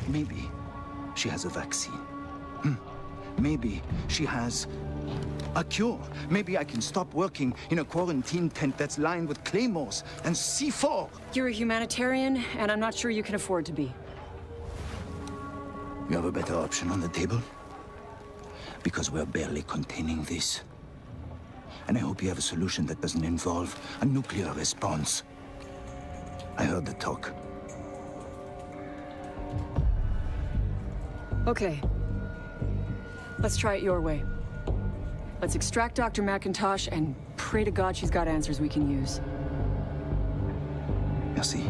Maybe she has a vaccine. Maybe she has a cure. Maybe I can stop working in a quarantine tent that's lined with claymores and C4. You're a humanitarian, and I'm not sure you can afford to be. You have a better option on the table? Because we're barely containing this. And I hope you have a solution that doesn't involve a nuclear response. I heard the talk. Okay. Let's try it your way. Let's extract Dr. McIntosh and pray to God she's got answers we can use. Merci.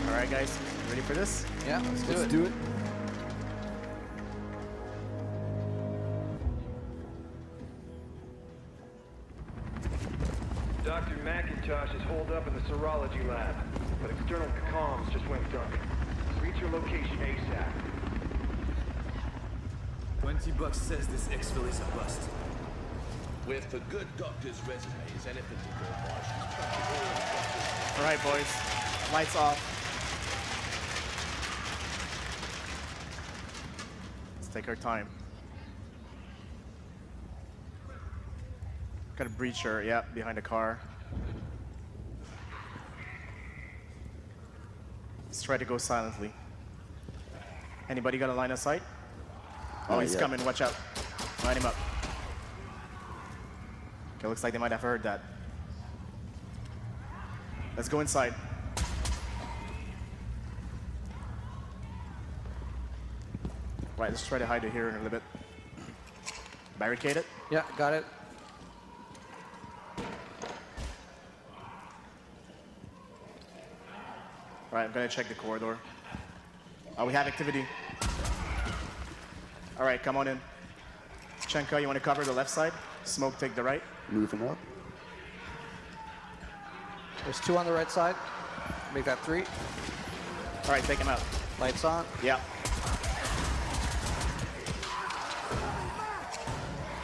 All right, guys, ready for this? Yeah, let's do it. Dr. McIntosh is holed up in the serology lab, but external comms just went dark. Reach your location ASAP. $20 says this exfil is a bust. With a good doctor's resume, is anything to go by. All right, boys, lights off. Let's take our time. Got a breacher, yeah, behind the car. Let's try to go silently. Anybody got a line of sight? Oh, he's coming, watch out. Line him up. Okay, looks like they might have heard that. Let's go inside. Right, let's try to hide it here in a little bit. Barricade it? Yeah, got it. All right, I'm gonna check the corridor. We have activity. All right, come on in. Chenka, you wanna cover the left side? Smoke, take the right. Moving up. There's 2 on the right side. Make that 3. All right, take him out. Lights on. Yeah.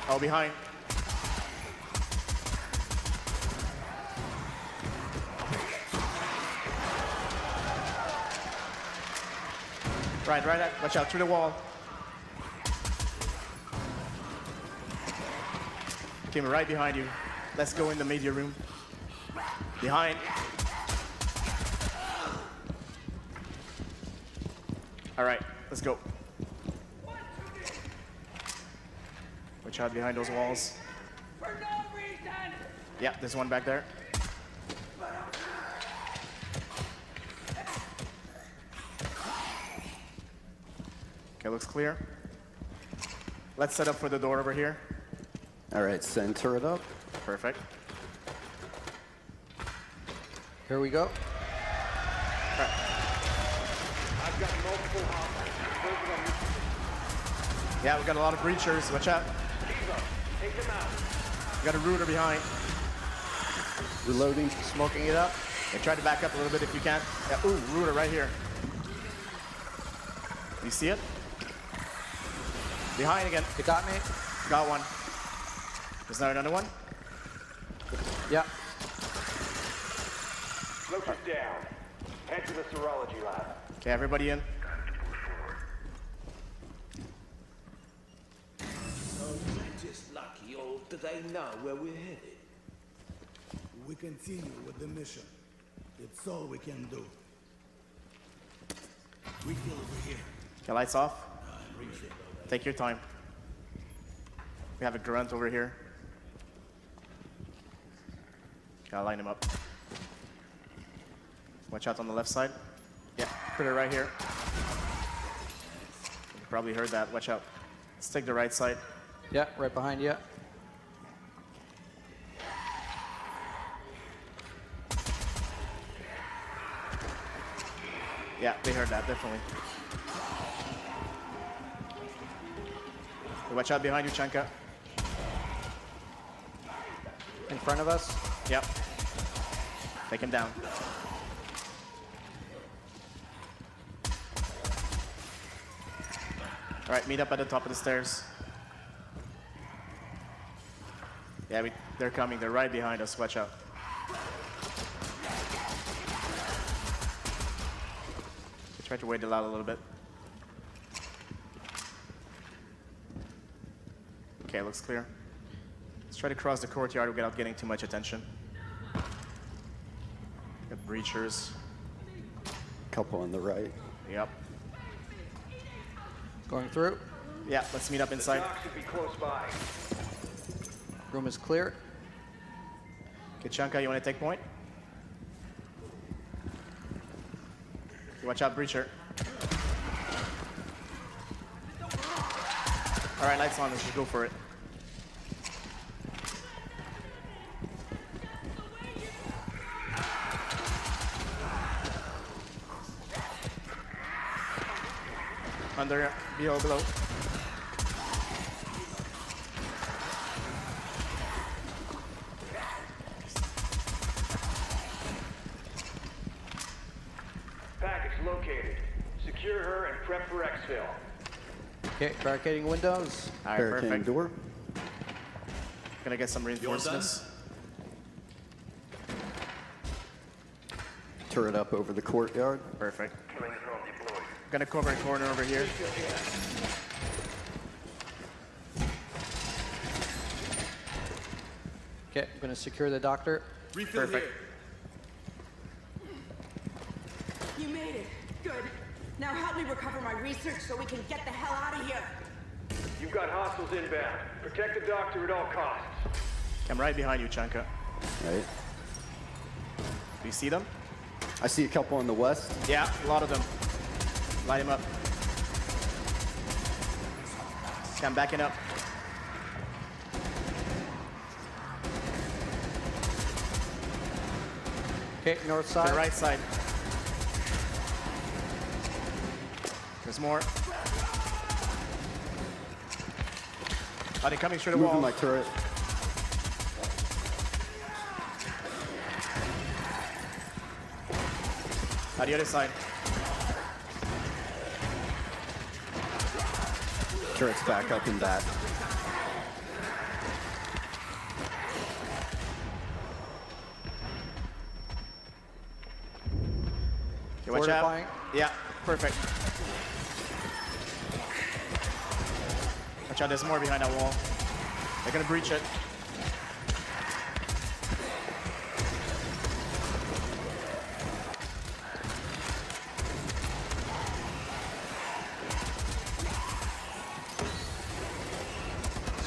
Oh, behind. Right. Watch out, through the wall. Came right behind you. Let's go in the media room. Behind. All right, let's go. Watch out behind those walls. For no reason! Yeah, there's one back there. Okay, looks clear. Let's set up for the door over here. All right, center it up. Perfect. Here we go. I've got multiple hostiles. Yeah, we got a lot of breachers. Watch out. Take them out. We got a router behind. Reloading. Smoking it up. Yeah, try to back up a little bit if you can. Yeah, ooh, router right here. You see it? Behind again. It got me. Got one. There's now another one. Yeah. Smoker's down. Head to the serology lab. Okay, everybody in. Oh, just lucky, or do they know where we're headed? We continue with the mission. It's all we can do. We kill over here. Okay, lights off. Take your time. We have a grunt over here. Gotta line him up. Watch out on the left side. Yeah, critter right here. You probably heard that. Watch out. Let's take the right side. Yeah, right behind you. Yeah, they heard that, definitely. Watch out behind you, Chanka. In front of us. Yep. Take him down. All right, meet up at the top of the stairs. Yeah, they're coming. They're right behind us. Watch out. Try to wait it out a little bit. Okay, looks clear. Let's try to cross the courtyard without getting too much attention. Got breachers. Couple on the right. Yep. Going through. Yeah, let's meet up inside. Doc should be close by. Room is clear. Okay, Chanka, you want to take point? Watch out, breacher. All right, lights on. Let's just go for it. Under, below. Package located. Secure her and prep for exfil. Okay, barricading windows. All right, Barricading perfect. door. Gonna get some reinforcements. Turret up over the courtyard. Perfect. Killing drone deployed. Gonna cover a corner over here. Okay, I'm gonna secure the doctor. Refill Perfect. You made it. Good. Now help me recover my research so we can get the hell out of here. You've got hostiles inbound. Protect the doctor at all costs. I'm right behind you, Chanka. Right. Do you see them? I see a couple on the west. Yeah, a lot of them. Light him up. Okay, I'm backing up. Okay, north To side. the right side. There's more. Are they coming through the Moving wall? my turret. On the other side. Turret's back up in that. Okay, watch out. Fortifying. Yeah, perfect. Watch out, there's more behind that wall. They're gonna breach it.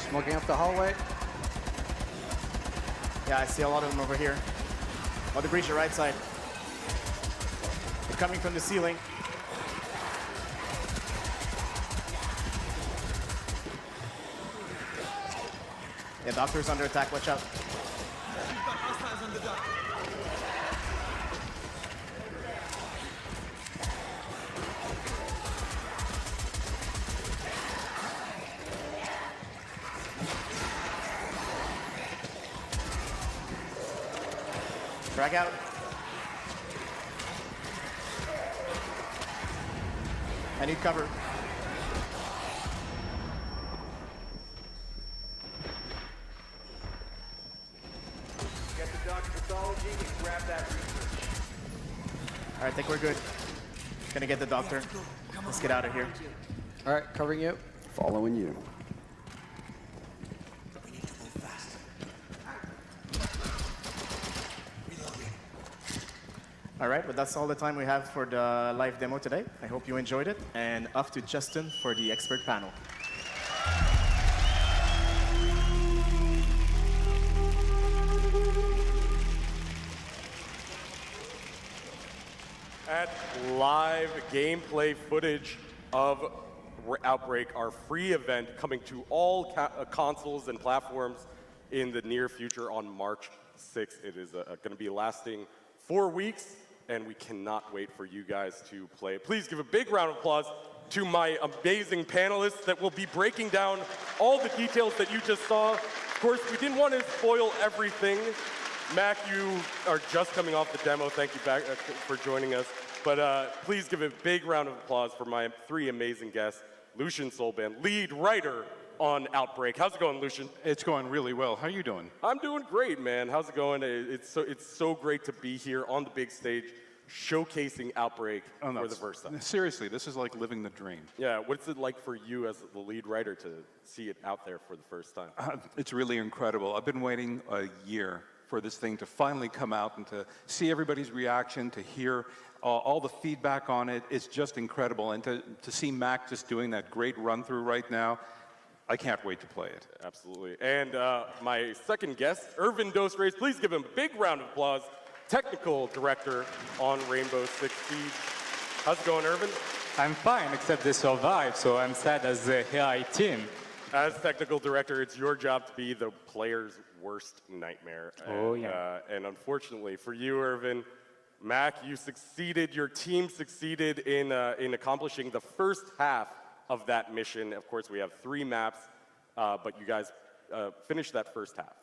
Smoking up the hallway. Yeah, I see a lot of them over here. Oh, they breach the right side. They're coming from the ceiling. Yeah, doctor's under attack, watch out. Drag out. I need cover. Get the doctor pathology and grab that research. All right, I think we're good. Gonna get the doctor. Let's get out of here. All right, covering you. Following you. All right, but that's all the time we have for the live demo today. I hope you enjoyed it. And off to Justin for the expert panel. At live gameplay footage of Outbreak, our free event coming to all consoles and platforms in the near future on March 6th. It is going to be lasting 4 weeks, and we cannot wait for you guys to play. Please give a big round of applause to my amazing panelists that will be breaking down all the details that you just saw. Of course, we didn't want to spoil everything. Mac, you are just coming off the demo. Thank you back for joining us. But please give a big round of applause for my 3 amazing guests. Lucian Solban, lead writer on Outbreak. How's it going, Lucian? It's going really well. How are you doing? I'm doing great, man. How's it going? It's so great to be here on the big stage, showcasing Outbreak for the first time. Seriously, this is like living the dream. Yeah, what's it like for you as the lead writer to see it out there for the first time? It's really incredible. I've been waiting a year for this thing to finally come out and to see everybody's reaction, to hear all the feedback on it. It's just incredible. And to see Mac just doing that great run-through right now, I can't wait to play it. Absolutely. And my second guest, Irvin Dos Reyes. Please give him a big round of applause. Technical director on Rainbow Six Siege. How's it going, Irvin? I'm fine, except they survived, so I'm sad as the AI team. As technical director, it's your job to be the player's worst nightmare. Oh, yeah. And unfortunately for you, Irvin, Mac, you succeeded, your team succeeded in accomplishing the first half of that mission. Of course, we have 3 maps, but you guys finished that first half.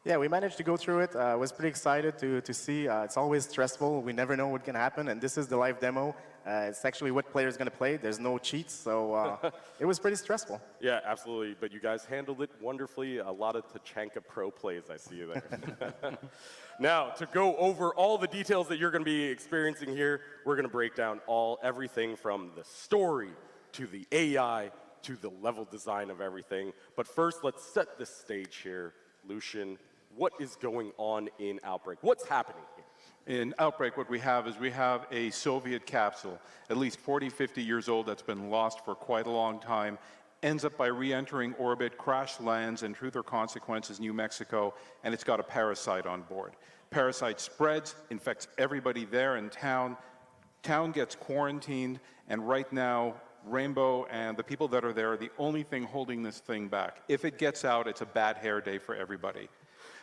Yeah, we managed to go through it. I was pretty excited to see. It's always stressful. We never know what can happen, and this is the live demo. It's actually what player's going to play. There's no cheats, so it was pretty stressful. Yeah, absolutely. But you guys handled it wonderfully. A lot of Tachanka Pro plays I see you there. Now, to go over all the details that you're going to be experiencing here, we're going to break down everything from the story to the AI to the level design of everything. But first, let's set the stage here. Lucian, what is going on in Outbreak? What's happening here? In Outbreak, what we have is we have a Soviet capsule, at least 40, 50 years old, that's been lost for quite a long time, ends up by re-entering orbit, crash lands in Truth or Consequences, New Mexico, and it's got a parasite on board. Parasite spreads, infects everybody there in town. Town gets quarantined, and right now, Rainbow and the people that are there are the only thing holding this thing back. If it gets out, it's a bad hair day for everybody.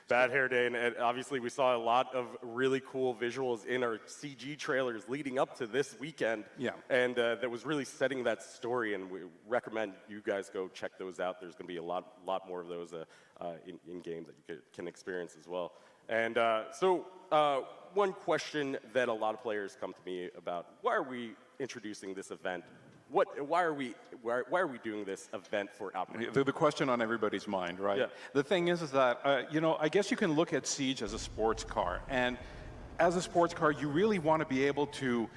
Bad hair day, and obviously we saw a lot of really cool visuals in our CG trailers leading up to this weekend. Yeah. And that was really setting that story, and we recommend you guys go check those out. There's going to be a lot more of those in game that you can experience as well. And so one question that a lot of players come to me about: why are we introducing this event? Why are we doing this event for Outbreak? The question on everybody's mind, right? Yeah. The thing is that, you know, I guess you can look at Siege as a sports car, and as a sports car, you really want to be able to,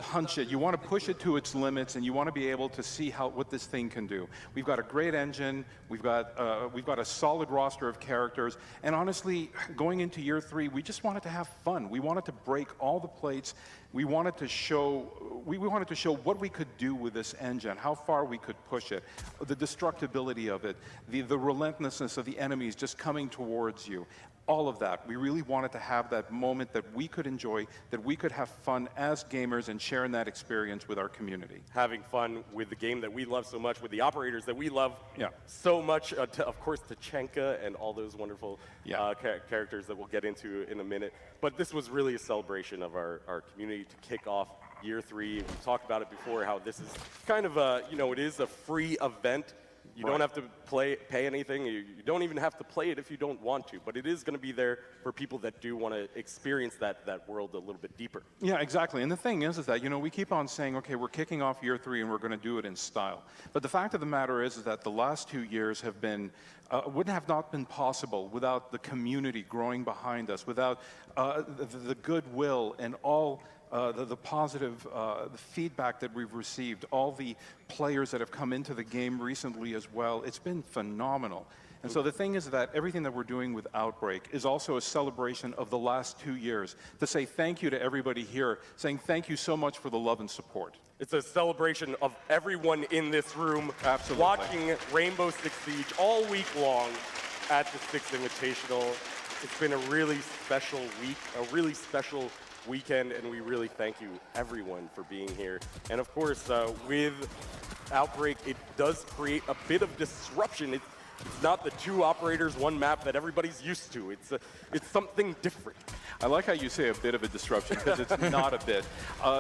punch it. You want to push it to its limits, and you want to be able to see what this thing can do. We've got a great engine. We've got a solid roster of characters. And honestly, going into year 3, we just wanted to have fun. We wanted to break all the plates. We wanted to show what we could do with this engine, how far we could push it, the destructibility of it, the relentlessness of the enemies just coming towards you. All of that. We really wanted to have that moment that we could enjoy, that we could have fun as gamers and sharing that experience with our community. Having fun with the game that we love so much, with the operators that we love so much, of course, Tachenka and all those wonderful characters that we'll get into in a minute. But this was really a celebration of our community to kick off year 3. We've talked about it before, how this is kind of a, it is a free event. You don't have to pay anything. You don't even have to play it if you don't want to. But it is going to be there for people that do want to experience that world a little bit deeper. Yeah, exactly. And the thing is that, we keep on saying, okay, we're kicking off year 3 and we're going to do it in style. But the fact of the matter is that the last 2 years have been, wouldn't have not been possible without the community growing behind us, without the goodwill and all the positive feedback that we've received, all the players that have come into the game recently as well. It's been phenomenal. And so the thing is that everything that we're doing with OUTBREAK is also a celebration of the last 2 years, to say thank you to everybody here, saying thank you so much for the love and support. It's a celebration of everyone in this room watching Rainbow Six Siege all week long at the Six Invitational. It's been a really special week, a really special weekend, and we really thank you, everyone, for being here. And of course, with OUTBREAK, it does create a bit of disruption. It's not the 2 operators, 1 map that everybody's used to. It's something different. I like how you say a bit of a disruption, because it's not a bit.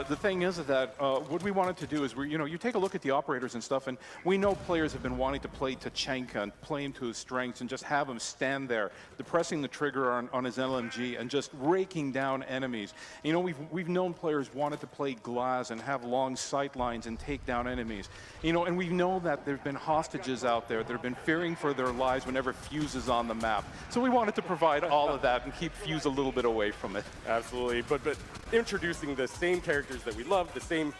The thing is that what we wanted to do is, you take a look at the operators and stuff, and we know players have been wanting to play Tachenka and play him to his strengths and just have him stand there, depressing the trigger on his LMG and just raking down enemies. We've known players wanted to play Glass and have long sight lines and take down enemies. And we know that there's been hostages out there that have been fearing for their lives whenever Fuse is on the map. So we wanted to provide all of that and keep Fuse a little bit away from it. Absolutely, but introducing the same characters that we love, the same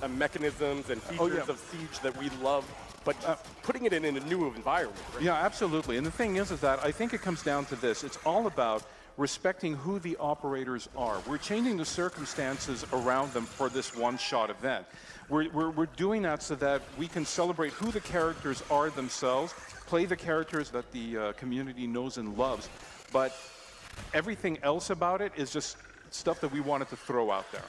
mechanisms and features of Siege that we love, but putting it in a new environment. Right? Yeah, absolutely. And the thing is that I think it comes down to this. It's all about respecting who the operators are. We're changing the circumstances around them for this one-shot event. We're doing that so that we can celebrate who the characters are themselves, play the characters that the community knows and loves, but everything else about it is just stuff that we wanted to throw out there.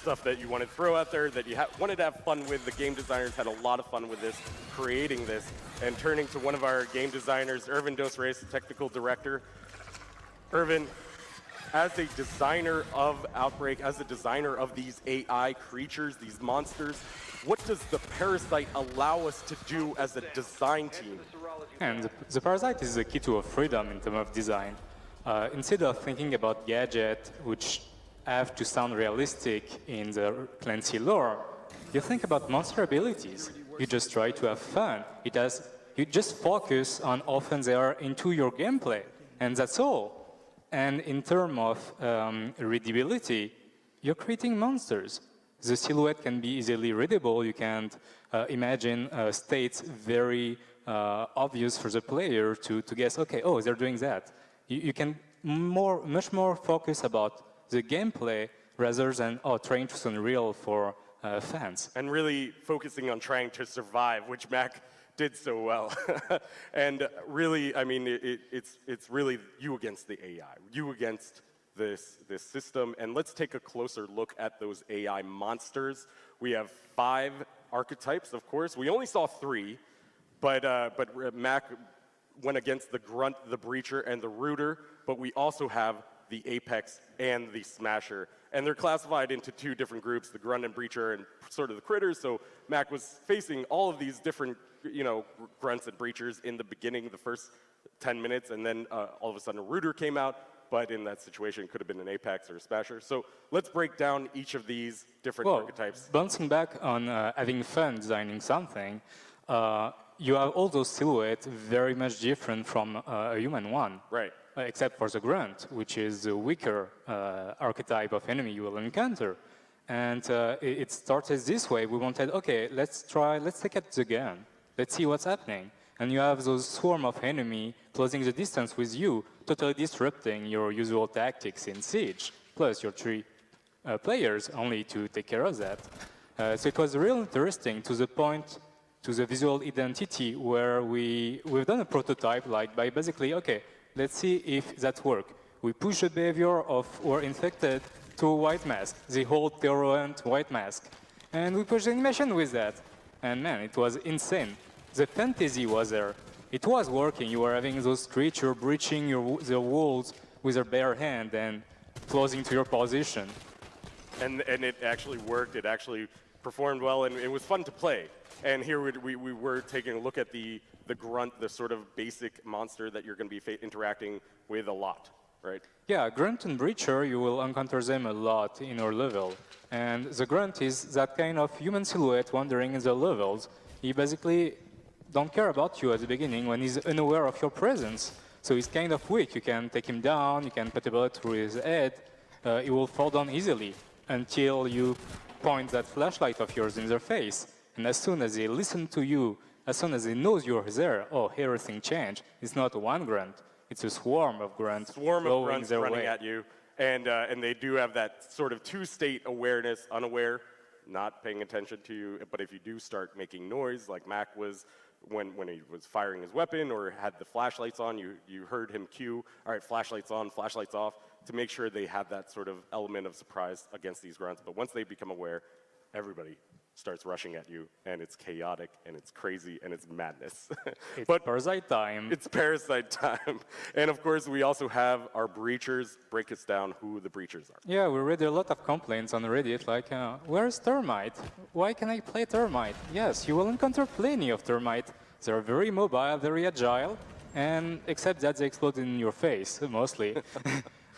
Stuff that you wanted to throw out there, that you wanted to have fun with. The game designers had a lot of fun with this, creating this, and turning to one of our game designers, Irvin Dos Reyes, the technical director. Irvin, as a designer of OUTBREAK, as a designer of these AI creatures, these monsters, what does the Parasite allow us to do as a design team? And the Parasite is the key to freedom in terms of design. Instead of thinking about gadgets which have to sound realistic in the Clancy lore, you think about monster abilities. You just try to have fun. You just focus on how often they are into your gameplay, and that's all. And in terms of readability, you're creating monsters. The silhouette can be easily readable. You can imagine states very obvious for the player to guess, okay, oh, they're doing that. You can much more focus about the gameplay rather than trying to sound real for fans. And really focusing on trying to survive, which Mac did so well. And really, I mean, it's really you against the AI, you against this system. And let's take a closer look at those AI monsters. We have 5 archetypes, of course. We only saw 3, but Mac went against the Grunt, the Breacher, and the Rooter, but we also have the Apex and the Smasher. And they're classified into 2 different groups, the Grunt and Breacher and sort of the Critters. So Mac was facing all of these different, Grunts and Breachers in the beginning, the first 10 minutes, and then all of a sudden a Rooter came out, but in that situation it could have been an Apex or a Smasher. So let's break down each of these different archetypes. Bouncing back on having fun designing something, you have all those silhouettes very much different from a human one. Right. except for the grunt, which is the weaker archetype of enemy you will encounter. And it started this way. We wanted, okay, let's take out the gun. Let's see what's happening. And you have those swarm of enemy closing the distance with you, totally disrupting your usual tactics in Siege, plus your 3 players only to take care of that. So it was real interesting to the point, to the visual identity, where we've done a prototype like by basically, okay, let's see if that works. We push the behavior of our infected to a white mask, the whole Terrorant white mask. And we pushed the animation with that. And man, it was insane. The fantasy was there. It was working. You were having those creatures breaching the walls with their bare hand and closing to your position. And it actually worked. It actually performed well, and it was fun to play. And here we were taking a look at the grunt, the sort of basic monster that you're going to be interacting with a lot, right? Yeah, Grunt and Breacher, you will encounter them a lot in your level. And the Grunt is that kind of human silhouette wandering in the levels. He basically don't care about you at the beginning when he's unaware of your presence. So he's kind of weak. You can take him down, you can put a bullet through his head. He will fall down easily until you point that flashlight of yours in their face. And as soon as they listen to you, as soon as they know you're there, oh, everything changed. It's not one grunt, it's a swarm of grunts. Swarm of grunts running at you. And they do have that sort of two-state awareness, unaware, not paying attention to you. But if you do start making noise, like Mac was when he was firing his weapon or had the flashlights on, you heard him cue, all right, flashlights on, flashlights off, to make sure they have that sort of element of surprise against these grunts. But once they become aware, everybody starts rushing at you, and it's chaotic, and it's crazy, and it's madness. It's parasite time. It's parasite time. And of course, we also have our breachers. Break us down who the breachers are. Yeah, we read a lot of complaints on Reddit, like, where's Termite? Why can I play Termite? Yes, you will encounter plenty of Termite. They're very mobile, very agile, and except that they explode in your face, mostly.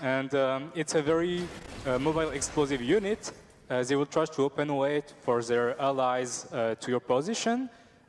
And it's a very mobile explosive unit. They will try to open way for their allies to your position,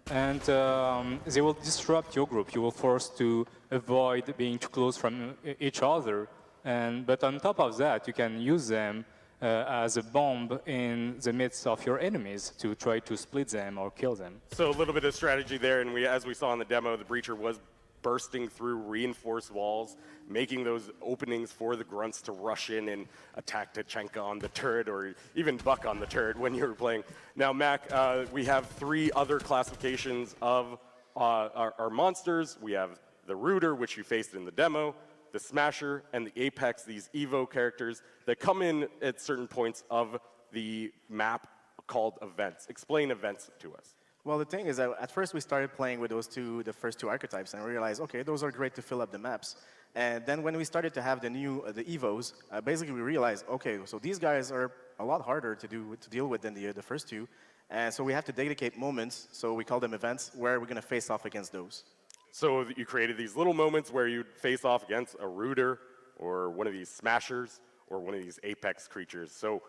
and they will disrupt your group. You will force to avoid being too close from each other. But on top of that, you can use them as a bomb in the midst of your enemies to try to split them or kill them. So a little bit of strategy there, and as we saw in the demo, the breacher was bursting through reinforced walls, making those openings for the grunts to rush in and attack Tachenka on the turret or even Buck on the turret when you were playing. Now, Mac, we have 3 other classifications of our monsters. We have the Rooter, which you faced in the demo, the Smasher, and the Apex, these Evo characters that come in at certain points of the map called events. Explain events to us. Well, the thing is that at first we started playing with the first 2 archetypes, and we realized, okay, those are great to fill up the maps. And then when we started to have the Evos, basically we realized, okay, so these guys are a lot harder to deal with than the first 2. And so we have to dedicate moments, so we call them events, where we're going to face off against those. So you created these little moments where you'd face off against a Rooter or one of these Smashers or one of these Apex creatures. So,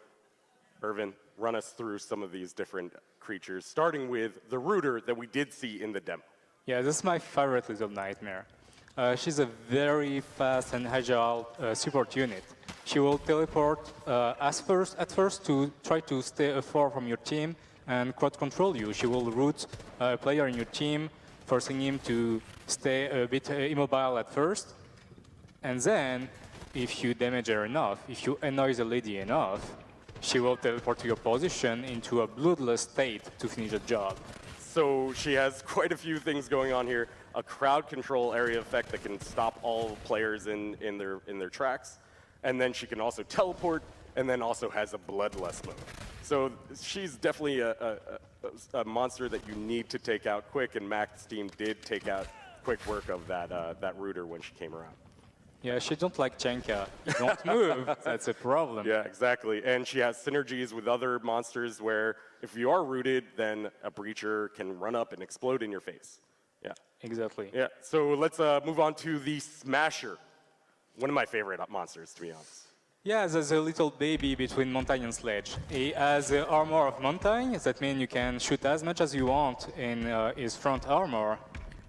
Irvin, run us through some of these different creatures, starting with the Rooter that we did see in the demo. Yeah, this is my favorite little nightmare. She's a very fast and agile support unit. She will teleport at first to try to stay afar from your team and crowd control you. She will root a player in your team, forcing him to stay a bit immobile at first. And then, if you damage her enough, if you annoy the lady enough, she will teleport to your position into a bloodless state to finish the job. So she has quite a few things going on here. A crowd control area effect that can stop all players in their tracks. And then she can also teleport, and then also has a bloodless mode. So she's definitely a monster that you need to take out quick, and Mac's team did take out quick work of that Rooter when she came around. Yeah, she don't like Chenka. You don't move. That's a problem. Yeah, exactly. And she has synergies with other monsters where if you are rooted, then a breacher can run up and explode in your face. Yeah. Exactly. Yeah. So let's move on to the Smasher. One of my favorite monsters, to be honest. Yeah, there's a little baby between Mountain and Sledge. He has the armor of Mountain. That means you can shoot as much as you want in his front armor.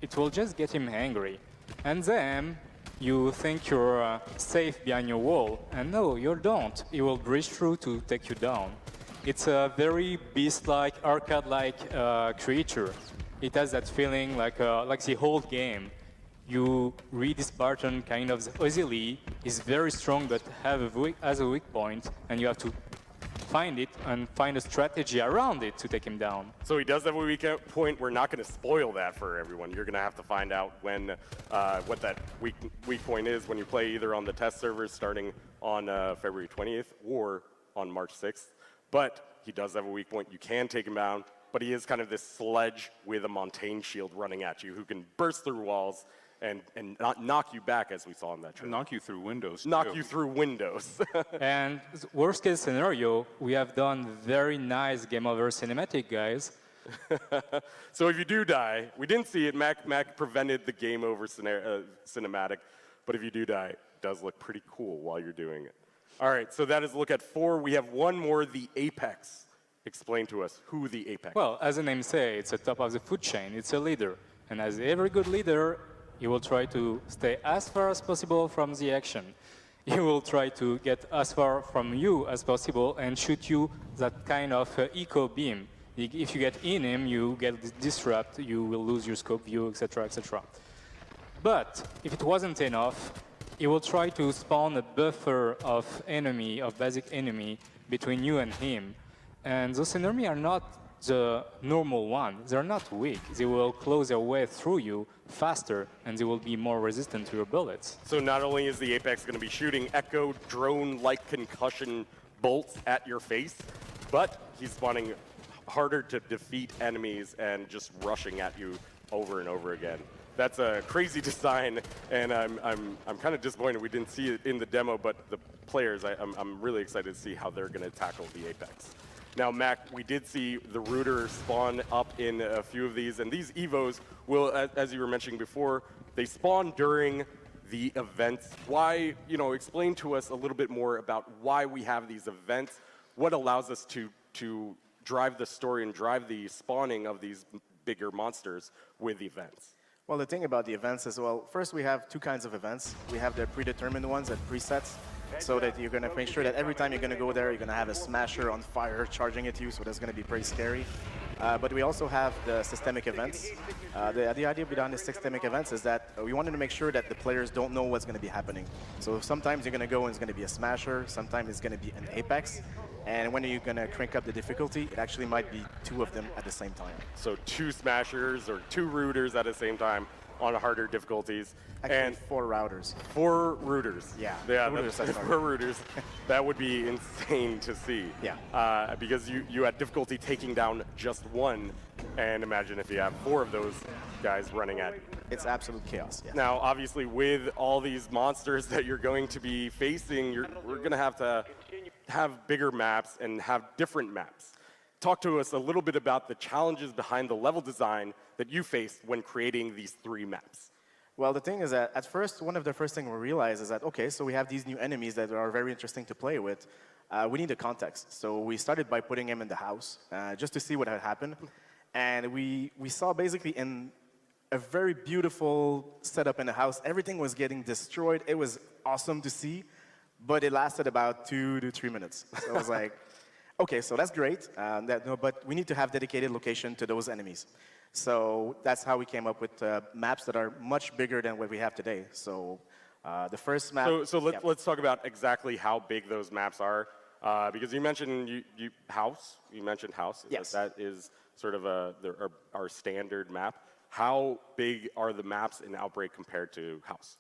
It will just get him angry. And then You think you're safe behind your wall, and no, you don't. It will breach through to take you down. It's a very beast-like, arcade-like creature. It has that feeling like the whole game. You read this button kind of easily. It's very strong, but has a weak point, and you have to find it and find a strategy around it to take him down. So he does have a weak point. We're not going to spoil that for everyone. You're going to have to find out when what that weak point is when you play either on the test servers starting on February 20th or on March 6th. But he does have a weak point. You can take him down, but he is kind of this sledge with a Montaigne shield running at you who can burst through walls and not knock you back, as we saw in that trailer. Knock you through windows. Knock you through windows. And worst case scenario, we have done very nice game over cinematic, guys. So if you do die, we didn't see it. Mac prevented the game over cinematic, but if you do die, it does look pretty cool while you're doing it. All right, so that is a look at 4. We have one more, the Apex. Explain to us who the Apex. Well, as the name says, it's the top of the food chain. It's a leader, and as every good leader, he will try to stay as far as possible from the action. He will try to get as far from you as possible and shoot you that kind of eco beam. If you get in him, you get disrupt, you will lose your scope view, etc., etc. But if it wasn't enough, he will try to spawn a buffer of basic enemy between you and him. And those enemies are not the normal one. They're not weak. They will close their way through you faster, and they will be more resistant to your bullets. So not only is the Apex going to be shooting echo drone-like concussion bolts at your face, but he's spawning harder to defeat enemies and just rushing at you over and over again. That's a crazy design, and I'm kind of disappointed we didn't see it in the demo, but the players, I'm really excited to see how they're going to tackle the Apex. Now, Mac, we did see the Rooter spawn up in a few of these, and these Evos will, as you were mentioning before, they spawn during the events. Why, explain to us a little bit more about why we have these events, what allows us to drive the story and drive the spawning of these bigger monsters with events. Well, the thing about the events is, well, first we have two kinds of events. We have the predetermined ones and presets, so that you're going to make sure that every time you're going to go there, you're going to have a smasher on fire charging at you, so that's going to be pretty scary. But we also have the systemic events. The idea behind the systemic events is that we wanted to make sure that the players don't know what's going to be happening. So sometimes you're going to go and it's going to be a smasher, sometimes it's going to be an Apex, and when you're going to crank up the difficulty, it actually might be 2 of them at the same time. So 2 smashers or 2 rooters at the same time on harder difficulties. Actually, and 4 routers. 4 rooters. Yeah. That's 4 rooters. That would be insane to see. Yeah. Because you had difficulty taking down just 1, and imagine if you have 4 of those guys running at you. It's absolute chaos. Yeah. Now, obviously, with all these monsters that you're going to be facing, we're going to have bigger maps and have different maps. Talk to us a little bit about the challenges behind the level design that you faced when creating these 3 maps. Well, the thing is that at first, one of the first things we realized is that, okay, so we have these new enemies that are very interesting to play with. We need a context. So we started by putting them in the house just to see what had happened. And we saw basically in a very beautiful setup in the house, everything was getting destroyed. It was awesome to see, but it lasted about 2 to 3 minutes. So I was like, okay, so that's great, but we need to have dedicated location to those enemies. So that's how we came up with maps that are much bigger than what we have today. So the first map... So let's talk about exactly how big those maps are. Because you mentioned house. You mentioned house. Yes. That is sort of our standard map. How big are the maps in Outbreak compared to house?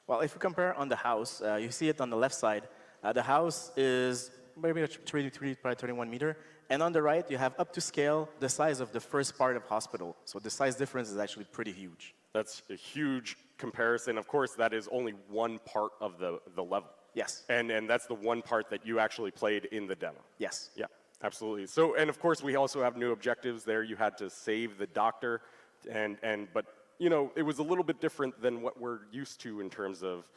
Well, if you compare on the house, you see it on the left side. The house is maybe 33 by 31 meter. And on the right, you have up to scale the size of the first part of hospital. So the size difference is actually pretty huge. That's a huge comparison. Of course, that is only one part of the level. Yes. And that's the one part that you actually played in the demo. Yes. Yeah, absolutely. So, and of course, we also have new objectives there. You had to save the doctor, but it was a little bit different than what we're used to in terms of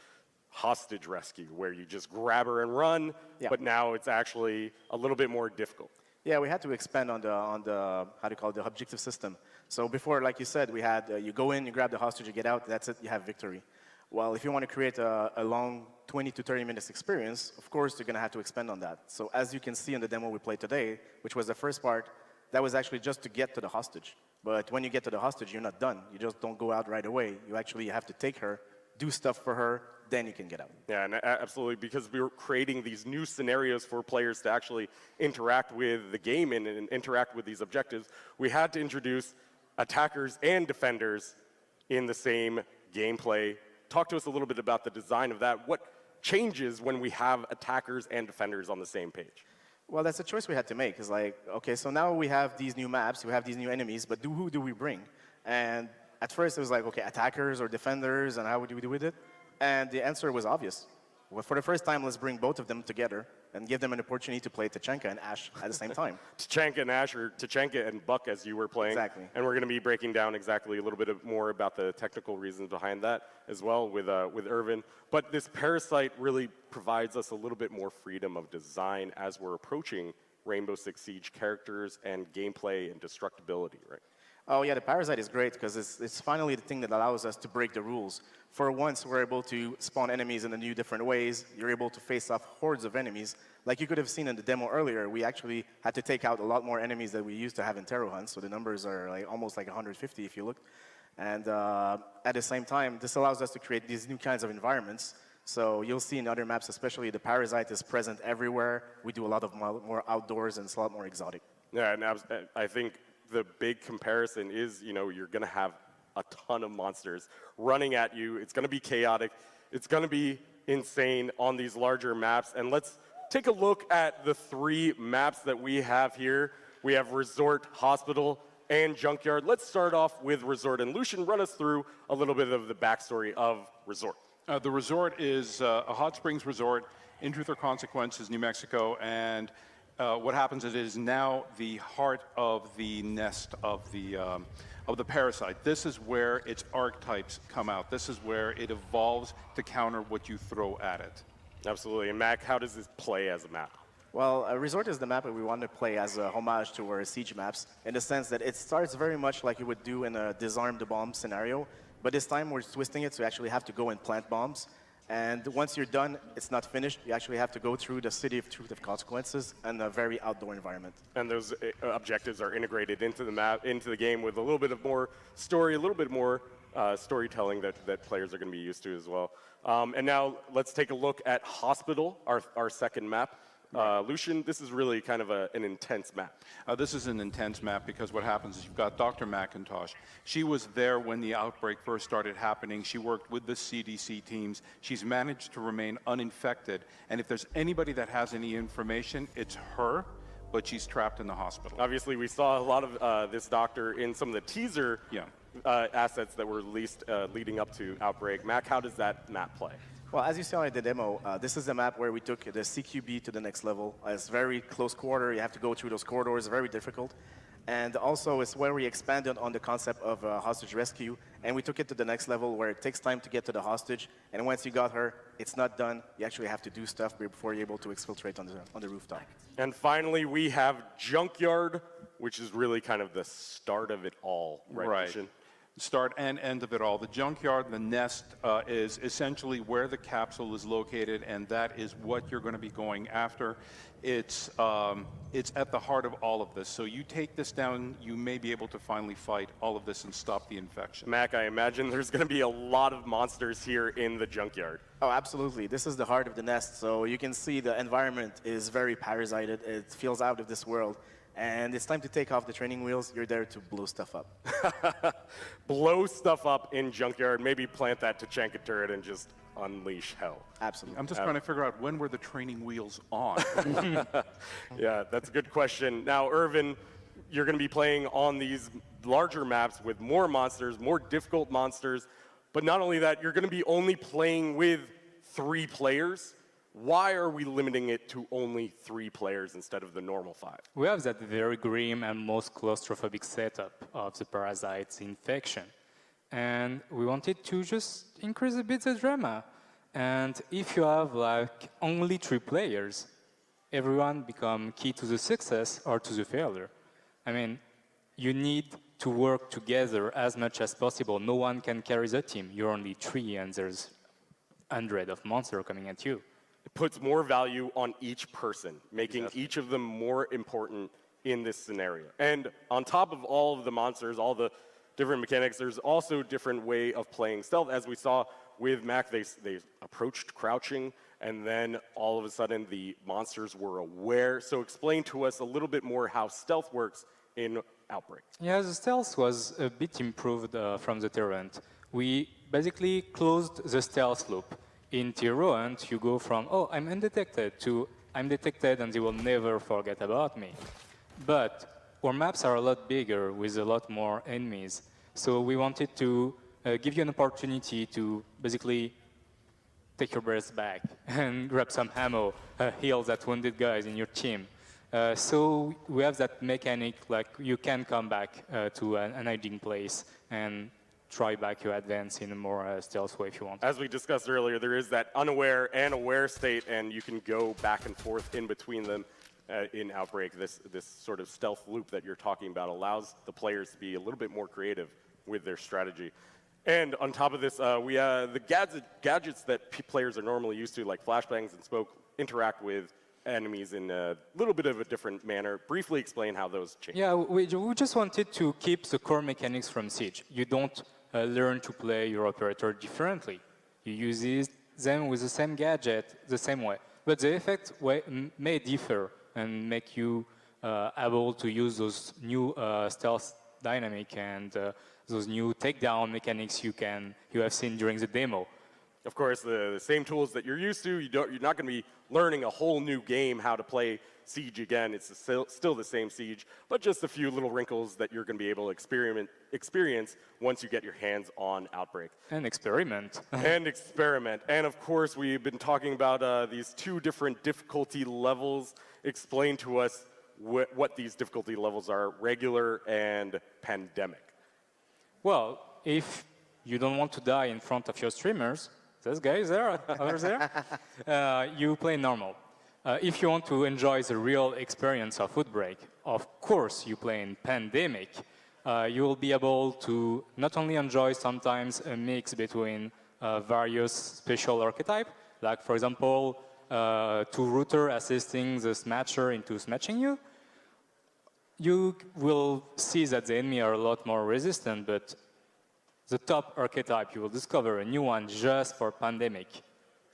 hostage rescue, where you just grab her and run. Yeah. But now it's actually a little bit more difficult. Yeah, we had to expand on the the objective system. So before, like you said, we had you go in, you grab the hostage, you get out. That's it. You have victory. Well, if you want to create a long 20 to 30 minutes experience, of course, you're going to have to expand on that. So as you can see in the demo we played today, which was the first part, that was actually just to get to the hostage. But when you get to the hostage, you're not done. You just don't go out right away. You actually have to take her, do stuff for her, then you can get out. Yeah, and absolutely, because we were creating these new scenarios for players to actually interact with the game and interact with these objectives, we had to introduce attackers and defenders in the same gameplay. Talk to us a little bit about the design of that. What changes when we have attackers and defenders on the same page? Well, that's a choice we had to make. It's like, okay, so now we have these new maps, we have these new enemies, but who do we bring? And at first it was like, okay, attackers or defenders, and how would we do with it? And the answer was obvious. Well, for the first time, let's bring both of them together and give them an opportunity to play Tachanka and Ash at the same time. Tachanka and Ash, or Tachanka and Buck, as you were playing. Exactly. And we're going to be breaking down exactly a little bit more about the technical reasons behind that as well with Irvin. But this Parasite really provides us a little bit more freedom of design as we're approaching Rainbow Six Siege characters and gameplay and destructibility, right? Oh yeah, the Parasite is great because it's finally the thing that allows us to break the rules. For once, we're able to spawn enemies in a new different ways. You're able to face off hordes of enemies. Like you could have seen in the demo earlier, we actually had to take out a lot more enemies than we used to have in Terror Hunt, so the numbers are like almost like 150 if you look. And at the same time, this allows us to create these new kinds of environments. So you'll see in other maps, especially the Parasite is present everywhere. We do a lot of more outdoors and it's a lot more exotic. Yeah, and I think the big comparison is, you know, you're going to have a ton of monsters running at you. It's going to be chaotic. It's going to be insane on these larger maps. And let's take a look at the 3 maps that we have here. We have Resort, Hospital, and Junkyard. Let's start off with Resort. And Lucian, run us through a little bit of the backstory of Resort. The resort is a hot springs resort in Truth or Consequences, New Mexico, and what happens is it is now the heart of the nest of the Parasite. This is where its archetypes come out. This is where it evolves to counter what you throw at it. Absolutely. And Mac, how does this play as a map? Well, Resort is the map that we want to play as a homage to our Siege maps, in the sense that it starts very much like you would do in a disarm the bomb scenario, but this time we're twisting it so you actually have to go and plant bombs. And once you're done, it's not finished. You actually have to go through the city of Truth of Consequences and a very outdoor environment. And those objectives are integrated into the map, into the game with a little bit of more story, a little bit more storytelling that players are going to be used to as well. And now let's take a look at Hospital, our second map. Lucian, this is really kind of an intense map. This is an intense map because what happens is you've got Dr. McIntosh. She was there when the outbreak first started happening. She worked with the CDC teams. She's managed to remain uninfected. And if there's anybody that has any information, it's her, but she's trapped in the hospital. Obviously, we saw a lot of this doctor in some of the teaser assets that were released leading up to Outbreak. Mac, how does that map play? Well, as you saw in the demo, this is the map where we took the CQB to the next level. It's very close quarter. You have to go through those corridors, very difficult. And also, it's where we expanded on the concept of hostage rescue, and we took it to the next level where it takes time to get to the hostage, and once you got her, it's not done. You actually have to do stuff before you're able to exfiltrate on the rooftop. And finally, we have Junkyard, which is really kind of the start of it all, right? Lucian? Start and end of it all. The junkyard, the nest, is essentially where the capsule is located, and that is what you're going to be going after. It's at the heart of all of this. So you take this down, you may be able to finally fight all of this and stop the infection. Mac, I imagine there's going to be a lot of monsters here in the junkyard. Oh, absolutely. This is the heart of the nest. So you can see the environment is very parasited. It feels out of this world. And it's time to take off the training wheels. You're there to blow stuff up. Blow stuff up in Junkyard, maybe plant that Tachanka turret and just unleash hell. Absolutely. I'm just trying to figure out when were the training wheels on? Yeah, that's a good question. Now, Irvin, you're going to be playing on these larger maps with more monsters, more difficult monsters. But not only that, you're going to be only playing with 3 players. Why are we limiting it to only 3 players instead of the normal 5? We have that very grim and most claustrophobic setup of the Parasite's infection. And we wanted to just increase a bit the drama. And if you have like only 3 players, everyone become key to the success or to the failure. I mean, you need to work together as much as possible. No one can carry the team. You're only 3 and there's hundreds of monsters coming at you. It puts more value on each person, making each of them more important in this scenario. And on top of all of the monsters, all the different mechanics, there's also a different way of playing stealth. As we saw with Mac, they approached crouching, and then all of a sudden the monsters were aware. So explain to us a little bit more how stealth works in Outbreak. Yeah, the stealth was a bit improved from the Tyrant. We basically closed the stealth loop. In Tyrant, you go from, oh, I'm undetected, to I'm detected and they will never forget about me. But our maps are a lot bigger with a lot more enemies. So we wanted to give you an opportunity to basically take your breath back and grab some ammo, heal that wounded guys in your team. So we have that mechanic, like you can come back to an hiding place and try back your advance in a more stealth way if you want. As we discussed earlier, there is that unaware and aware state, and you can go back and forth in between them in Outbreak. This sort of stealth loop that you're talking about allows the players to be a little bit more creative with their strategy. And on top of this, the gadgets that players are normally used to, like flashbangs and smoke, interact with enemies in a little bit of a different manner. Briefly explain how those change. Yeah, we just wanted to keep the core mechanics from Siege. You don't learn to play your operator differently. You use them with the same gadget the same way. But the effect may differ and make you able to use those new stealth dynamic and those new takedown mechanics you have seen during the demo. Of course, the same tools that you're used to, you're not going to be learning a whole new game how to play Siege again. It's still the same Siege, but just a few little wrinkles that you're going to be able to experience once you get your hands on Outbreak. And experiment. And experiment. And of course, we've been talking about these two different difficulty levels. Explain to us what these difficulty levels are, regular and pandemic. Well, if you don't want to die in front of your streamers, those guys there, over there, you play normal. If you want to enjoy the real experience of OUTBREAK, of course you play in Pandemic. You will be able to not only enjoy sometimes a mix between various special archetypes, like for example, two router assisting the smatcher into smatching you. You will see that the enemy are a lot more resistant, but the top archetype, you will discover a new one just for Pandemic.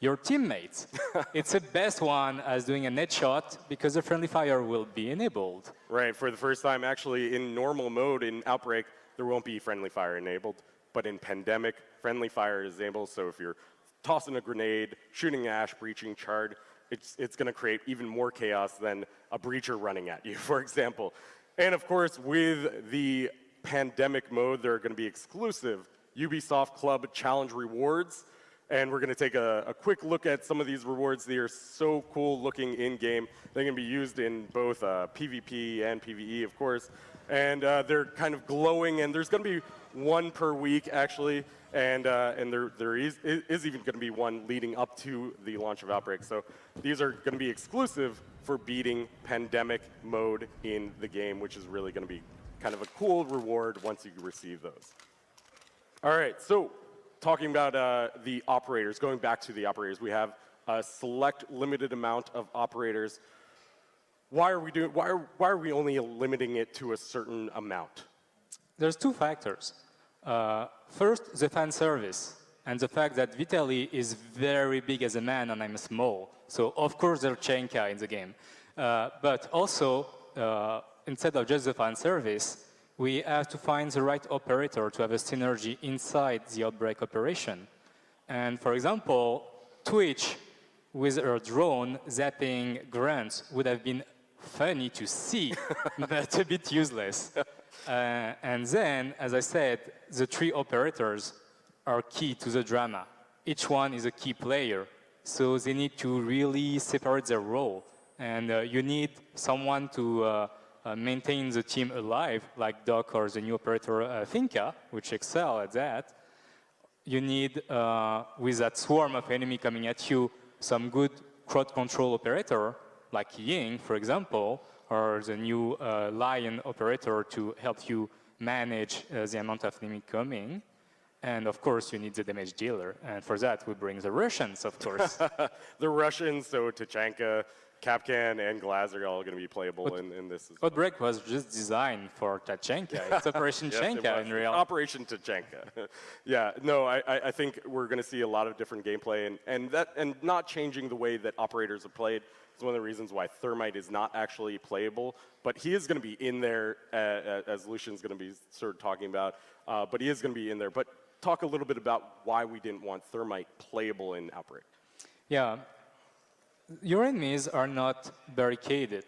Your teammates. It's the best one as doing a net shot because the friendly fire will be enabled. Right, for the first time actually in normal mode in Outbreak, there won't be friendly fire enabled. But in Pandemic, friendly fire is enabled, so if you're tossing a grenade, shooting ash, breaching, charred, it's going to create even more chaos than a breacher running at you, for example. And of course, with the Pandemic mode, there are going to be exclusive Ubisoft Club Challenge rewards. And we're going to take a quick look at some of these rewards. They are so cool looking in-game. They're going to be used in both PvP and PvE, of course. And they're kind of glowing, and there's going to be one per week, actually. And there is even going to be one leading up to the launch of Outbreak. So these are going to be exclusive for beating Pandemic mode in the game, which is really going to be kind of a cool reward once you receive those. All right, so talking about the operators, going back to the operators, we have a select limited amount of operators. Why are we only limiting it to a certain amount? There's two factors. First, the fan service and the fact that Vitaly is very big as a man and I'm small. So of course there's Chenka in the game. But also, instead of just the fan service, we have to find the right operator to have a synergy inside the Outbreak operation. And for example, Twitch with her drone zapping grunts would have been funny to see, but a bit useless. And then, as I said, the three operators are key to the drama. Each one is a key player, so they need to really separate their role. And you need someone to maintain the team alive, like Doc or the new operator Finca, which excel at that. You need, with that swarm of enemy coming at you, some good crowd control operator, like Ying, for example, or the new Lion operator to help you manage the amount of enemy coming. And of course, you need the damage dealer. And for that, we bring the Russians, of course. The Russians, so Tachanka, Kapkan, and Glaz are all going to be playable in this as well. OUTBREAK was just designed for Tachanka. It's Operation Yes, Tachanka in real. Operation Tachanka. Yeah, no, I think we're going to see a lot of different gameplay, and not changing the way that operators are played. It's one of the reasons why Thermite is not actually playable, but he is going to be in there, as Lucian's going to be sort of talking about, but he is going to be in there. But talk a little bit about why we didn't want Thermite playable in Outbreak. Yeah. Your enemies are not barricaded.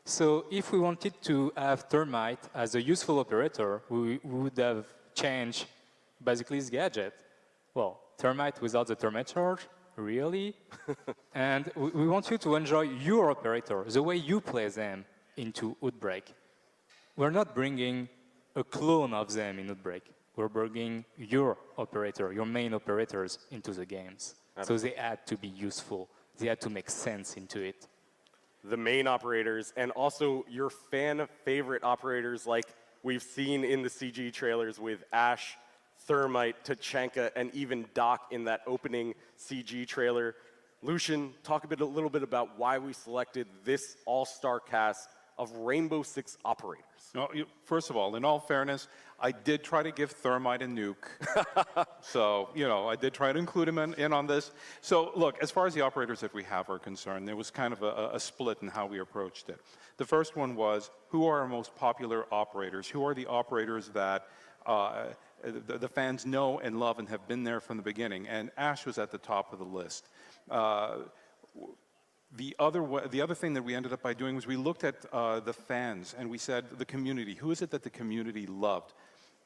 So if we wanted to have Thermite as a useful operator, we would have changed basically his gadget. Well, Thermite without the Thermite charge, really? And we want you to enjoy your operator, the way you play them into OUTBREAK. We're not bringing a clone of them in OUTBREAK. We're bringing your operator, your main operators into the games. So they had to be useful. They had to make sense into it. The main operators, and also your fan favorite operators like we've seen in the CG trailers with Ash, Thermite, Tachanka, and even Doc in that opening CG trailer. Lucian, talk a little bit about why we selected this all-star cast of Rainbow Six operators. No, first of all, in all fairness, I did try to give Thermite a nuke. So, you know, I did try to include him in on this. So, look, as far as the operators that we have are concerned, there was kind of a split in how we approached it. The first one was, who are our most popular operators? Who are the operators that the fans know and love and have been there from the beginning? And Ash was at the top of the list. The other thing that we ended up by doing was we looked at the fans and we said the community. Who is it that the community loved?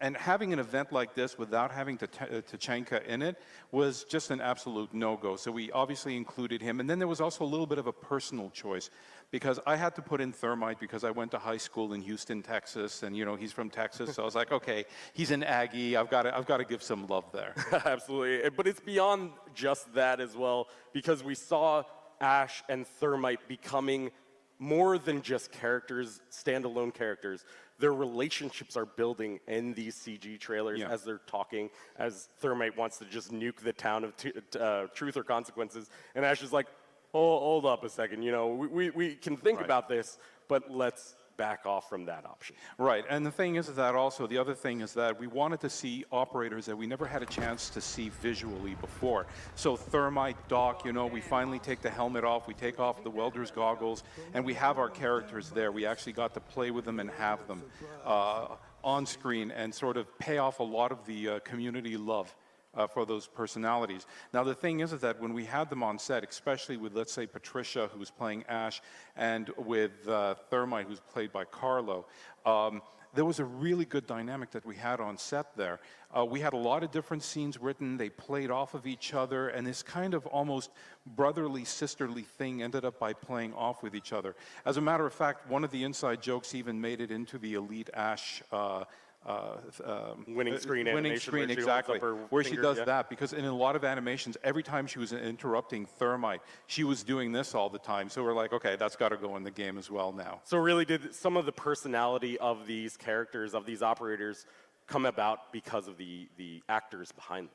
And having an event like this without having Tachanka in it was just an absolute no-go. So we obviously included him. And then there was also a little bit of a personal choice because I had to put in Thermite because I went to high school in Houston, Texas, and you know he's from Texas. So I was like, okay, he's an Aggie. I've got to give some love there. Absolutely, but it's beyond just that as well because we saw Ash and Thermite becoming more than just characters, standalone characters. Their relationships are building in these CG trailers as they're talking, as Thermite wants to just nuke the town of Truth or Consequences, and Ash is like, oh, hold up a second, you know, we can think about this, but let's back off from that option. Right, and the thing is that also, the other thing is that we wanted to see operators that we never had a chance to see visually before. So Thermite, Doc, you know, we finally take the helmet off, we take off the welder's goggles, and we have our characters there. We actually got to play with them and have them on screen and sort of pay off a lot of the community love for those personalities. Now the thing is that when we had them on set, especially with, let's say, Patricia, who's playing Ash, and with Thermite, who's played by Carlo, there was a really good dynamic that we had on set there. We had a lot of different scenes written, they played off of each other, and this kind of almost brotherly, sisterly thing ended up by playing off with each other. As a matter of fact, one of the inside jokes even made it into the Elite Ash winning screen animation, exactly, where she does that, because in a lot of animations, every time she was interrupting Thermite, she was doing this all the time. So we're like, okay, that's got to go in the game as well now. So really, did some of the personality of these characters, of these operators, come about because of the actors behind them?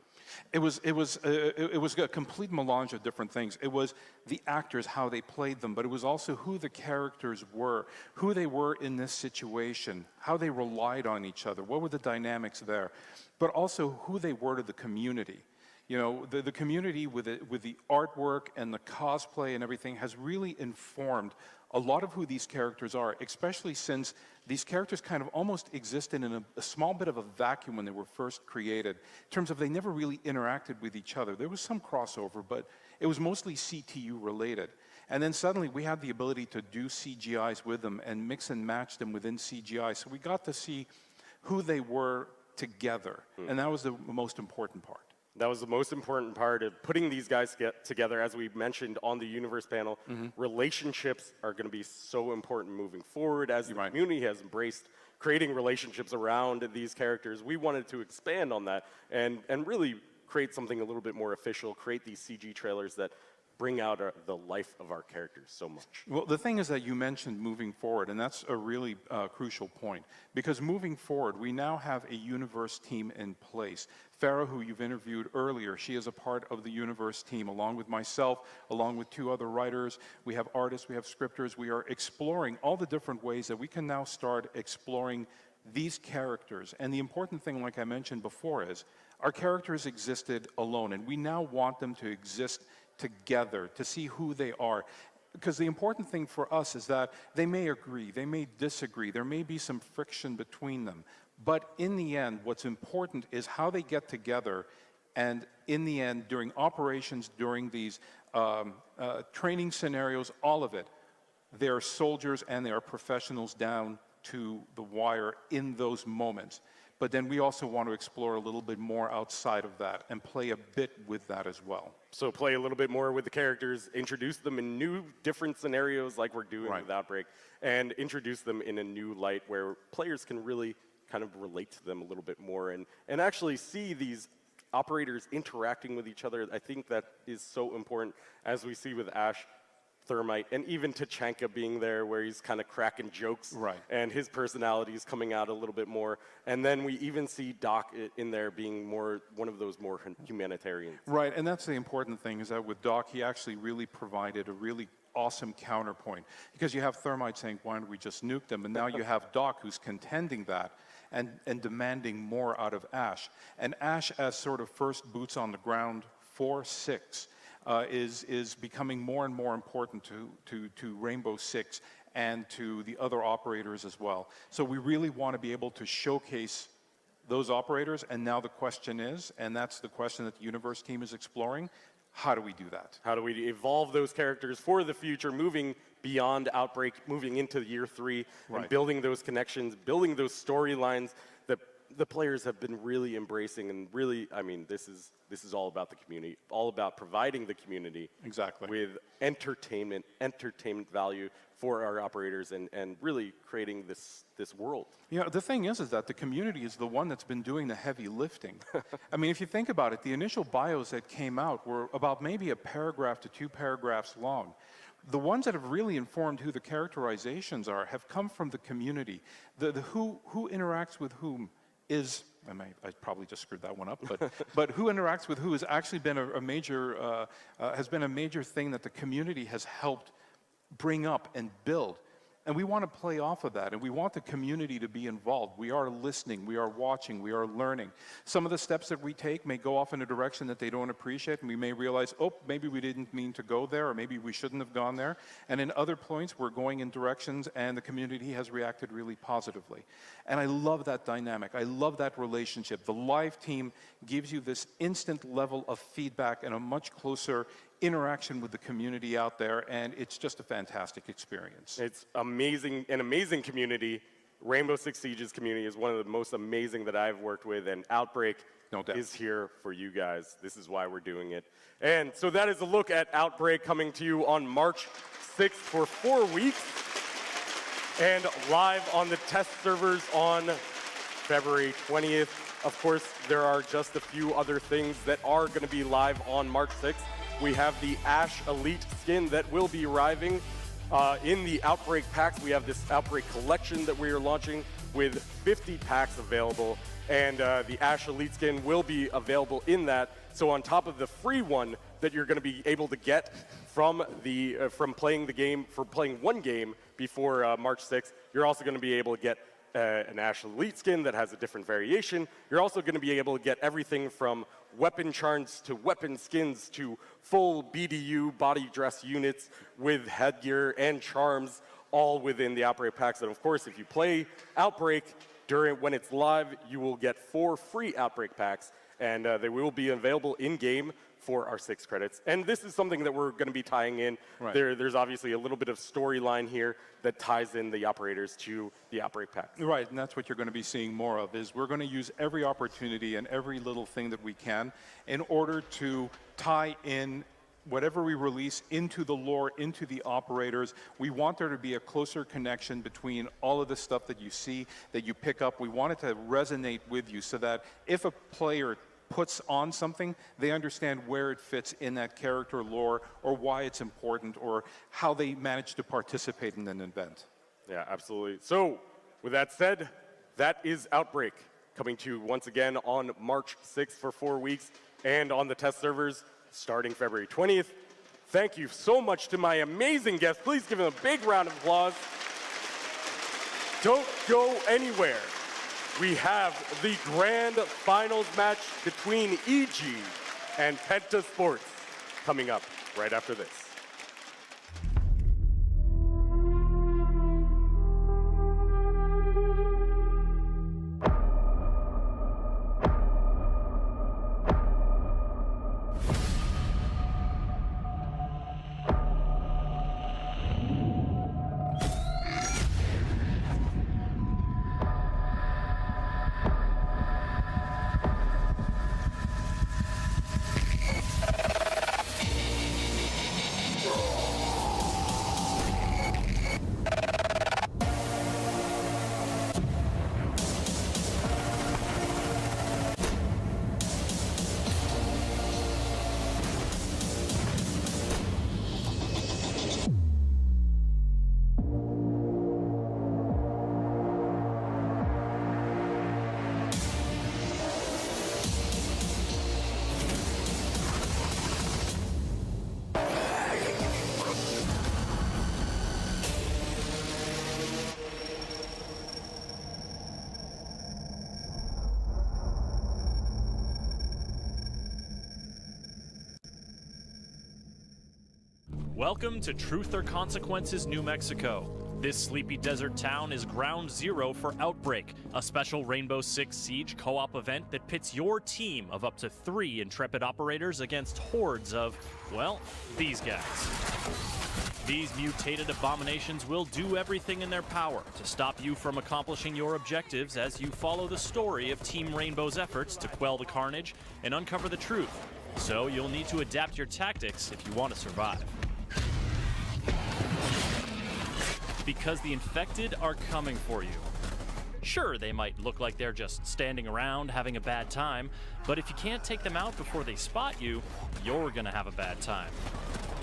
It was a complete melange of different things. It was the actors, how they played them, but it was also who the characters were, who they were in this situation, how they relied on each other, what were the dynamics there, but also who they were to the community. You know, the community with the artwork and the cosplay and everything has really informed a lot of who these characters are, especially since these characters kind of almost existed in a small bit of a vacuum when they were first created, in terms of they never really interacted with each other. There was some crossover, but it was mostly CTU related. And then suddenly we had the ability to do CGIs with them and mix and match them within CGI. So we got to see who they were together, and that was the most important part. That was the most important part of putting these guys together, as we mentioned on the Universe panel. Relationships are going to be so important moving forward as the community has embraced creating relationships around these characters. We wanted to expand on that and really create something a little bit more official, create these CG trailers that bring out the life of our characters so much. Well, the thing is that you mentioned moving forward, and that's a really crucial point. Because moving forward, we now have a universe team in place. Farah, who you've interviewed earlier, she is a part of the universe team, along with myself, along with 2 other writers. We have artists, we have scripters. We are exploring all the different ways that we can now start exploring these characters. And the important thing, like I mentioned before, is our characters existed alone, and we now want them to exist together, to see who they are. Because the important thing for us is that they may agree, they may disagree, there may be some friction between them. But in the end, what's important is how they get together, and in the end, during operations, during these training scenarios, all of it, they are soldiers and they are professionals down to the wire in those moments. But then we also want to explore a little bit more outside of that and play a bit with that as well. So play a little bit more with the characters, introduce them in new, different scenarios like we're doing with OUTBREAK, and introduce them in a new light where players can really kind of relate to them a little bit more and actually see these operators interacting with each other. I think that is so important, as we see with Ash, Thermite, and even Tachanka being there, where he's kind of cracking jokes, and his personality is coming out a little bit more. And then we even see Doc in there being more one of those more humanitarians. Right, and that's the important thing, is that with Doc, he actually really provided a really awesome counterpoint. Because you have Thermite saying, why don't we just nuke them? And now you have Doc who's contending that and demanding more out of Ash. And Ash, as sort of first boots on the ground for 6, is becoming more and more important to Rainbow Six and to the other operators as well. So we really want to be able to showcase those operators, and now the question is, and that's the question that the Universe team is exploring, how do we do that? How do we evolve those characters for the future, moving beyond OUTBREAK, moving into year 3, and building those connections, building those storylines that the players have been really embracing, and really, I mean, this is all about the community, all about providing the community with entertainment value for our operators, and really creating this world. Yeah, the thing is that the community is the one that's been doing the heavy lifting. I mean, if you think about it, the initial bios that came out were about maybe a paragraph to 2 paragraphs long. The ones that have really informed who the characterizations are have come from the community. The who interacts with whom is, I probably just screwed that one up, but who interacts with who has actually been a major thing that the community has helped bring up and build. And we want to play off of that, and we want the community to be involved. We are listening, we are watching, we are learning. Some of the steps that we take may go off in a direction that they don't appreciate, and we may realize, oh, maybe we didn't mean to go there, or maybe we shouldn't have gone there. And in other points, we're going in directions, and the community has reacted really positively. And I love that dynamic. I love that relationship. The live team gives you this instant level of feedback and a much closer interaction with the community out there, and it's just a fantastic experience. It's amazing, an amazing community. Rainbow Six Siege's community is one of the most amazing that I've worked with, and OUTBREAK is here for you guys. This is why we're doing it. And so that is a look at OUTBREAK, coming to you on March 6th for 4 weeks, and live on the test servers on February 20th. Of course, there are just a few other things that are going to be live on March 6th. We have the Ash Elite skin that will be arriving in the OUTBREAK packs. We have this OUTBREAK collection that we are launching with 50 packs available, and the Ash Elite skin will be available in that. So on top of the free one that you're going to be able to get from playing the game, for playing one game before March 6th, you're also going to be able to get an Ash Elite skin that has a different variation. You're also going to be able to get everything from weapon charms to weapon skins to full BDU body dress units with headgear and charms, all within the OUTBREAK packs. And of course, if you play OUTBREAK when it's live, you will get 4 free OUTBREAK packs, and they will be available in-game for our 6 credits. And this is something that we're going to be tying in. There's obviously a little bit of storyline here that ties in the operators to the OUTBREAK packs. Right, and that's what you're going to be seeing more of, is we're going to use every opportunity and every little thing that we can in order to tie in whatever we release into the lore, into the operators. We want there to be a closer connection between all of the stuff that you see, that you pick up. We want it to resonate with you, so that if a player puts on something, they understand where it fits in that character lore or why it's important or how they manage to participate in an event. Yeah, absolutely. So, with that said, that is Outbreak, coming to you once again on March 6th for 4 weeks and on the test servers starting February 20th. Thank you so much to my amazing guests. Please give them a big round of applause. Don't go anywhere. We have the grand finals match between EG and Penta Sports coming up right after this. Welcome to Truth or Consequences, New Mexico. This sleepy desert town is ground zero for Outbreak, a special Rainbow Six Siege co-op event that pits your team of up to 3 intrepid operators against hordes of, well, these guys. These mutated abominations will do everything in their power to stop you from accomplishing your objectives as you follow the story of Team Rainbow's efforts to quell the carnage and uncover the truth. So you'll need to adapt your tactics if you want to survive. Because the infected are coming for you. Sure, they might look like they're just standing around having a bad time, but if you can't take them out before they spot you, you're gonna have a bad time.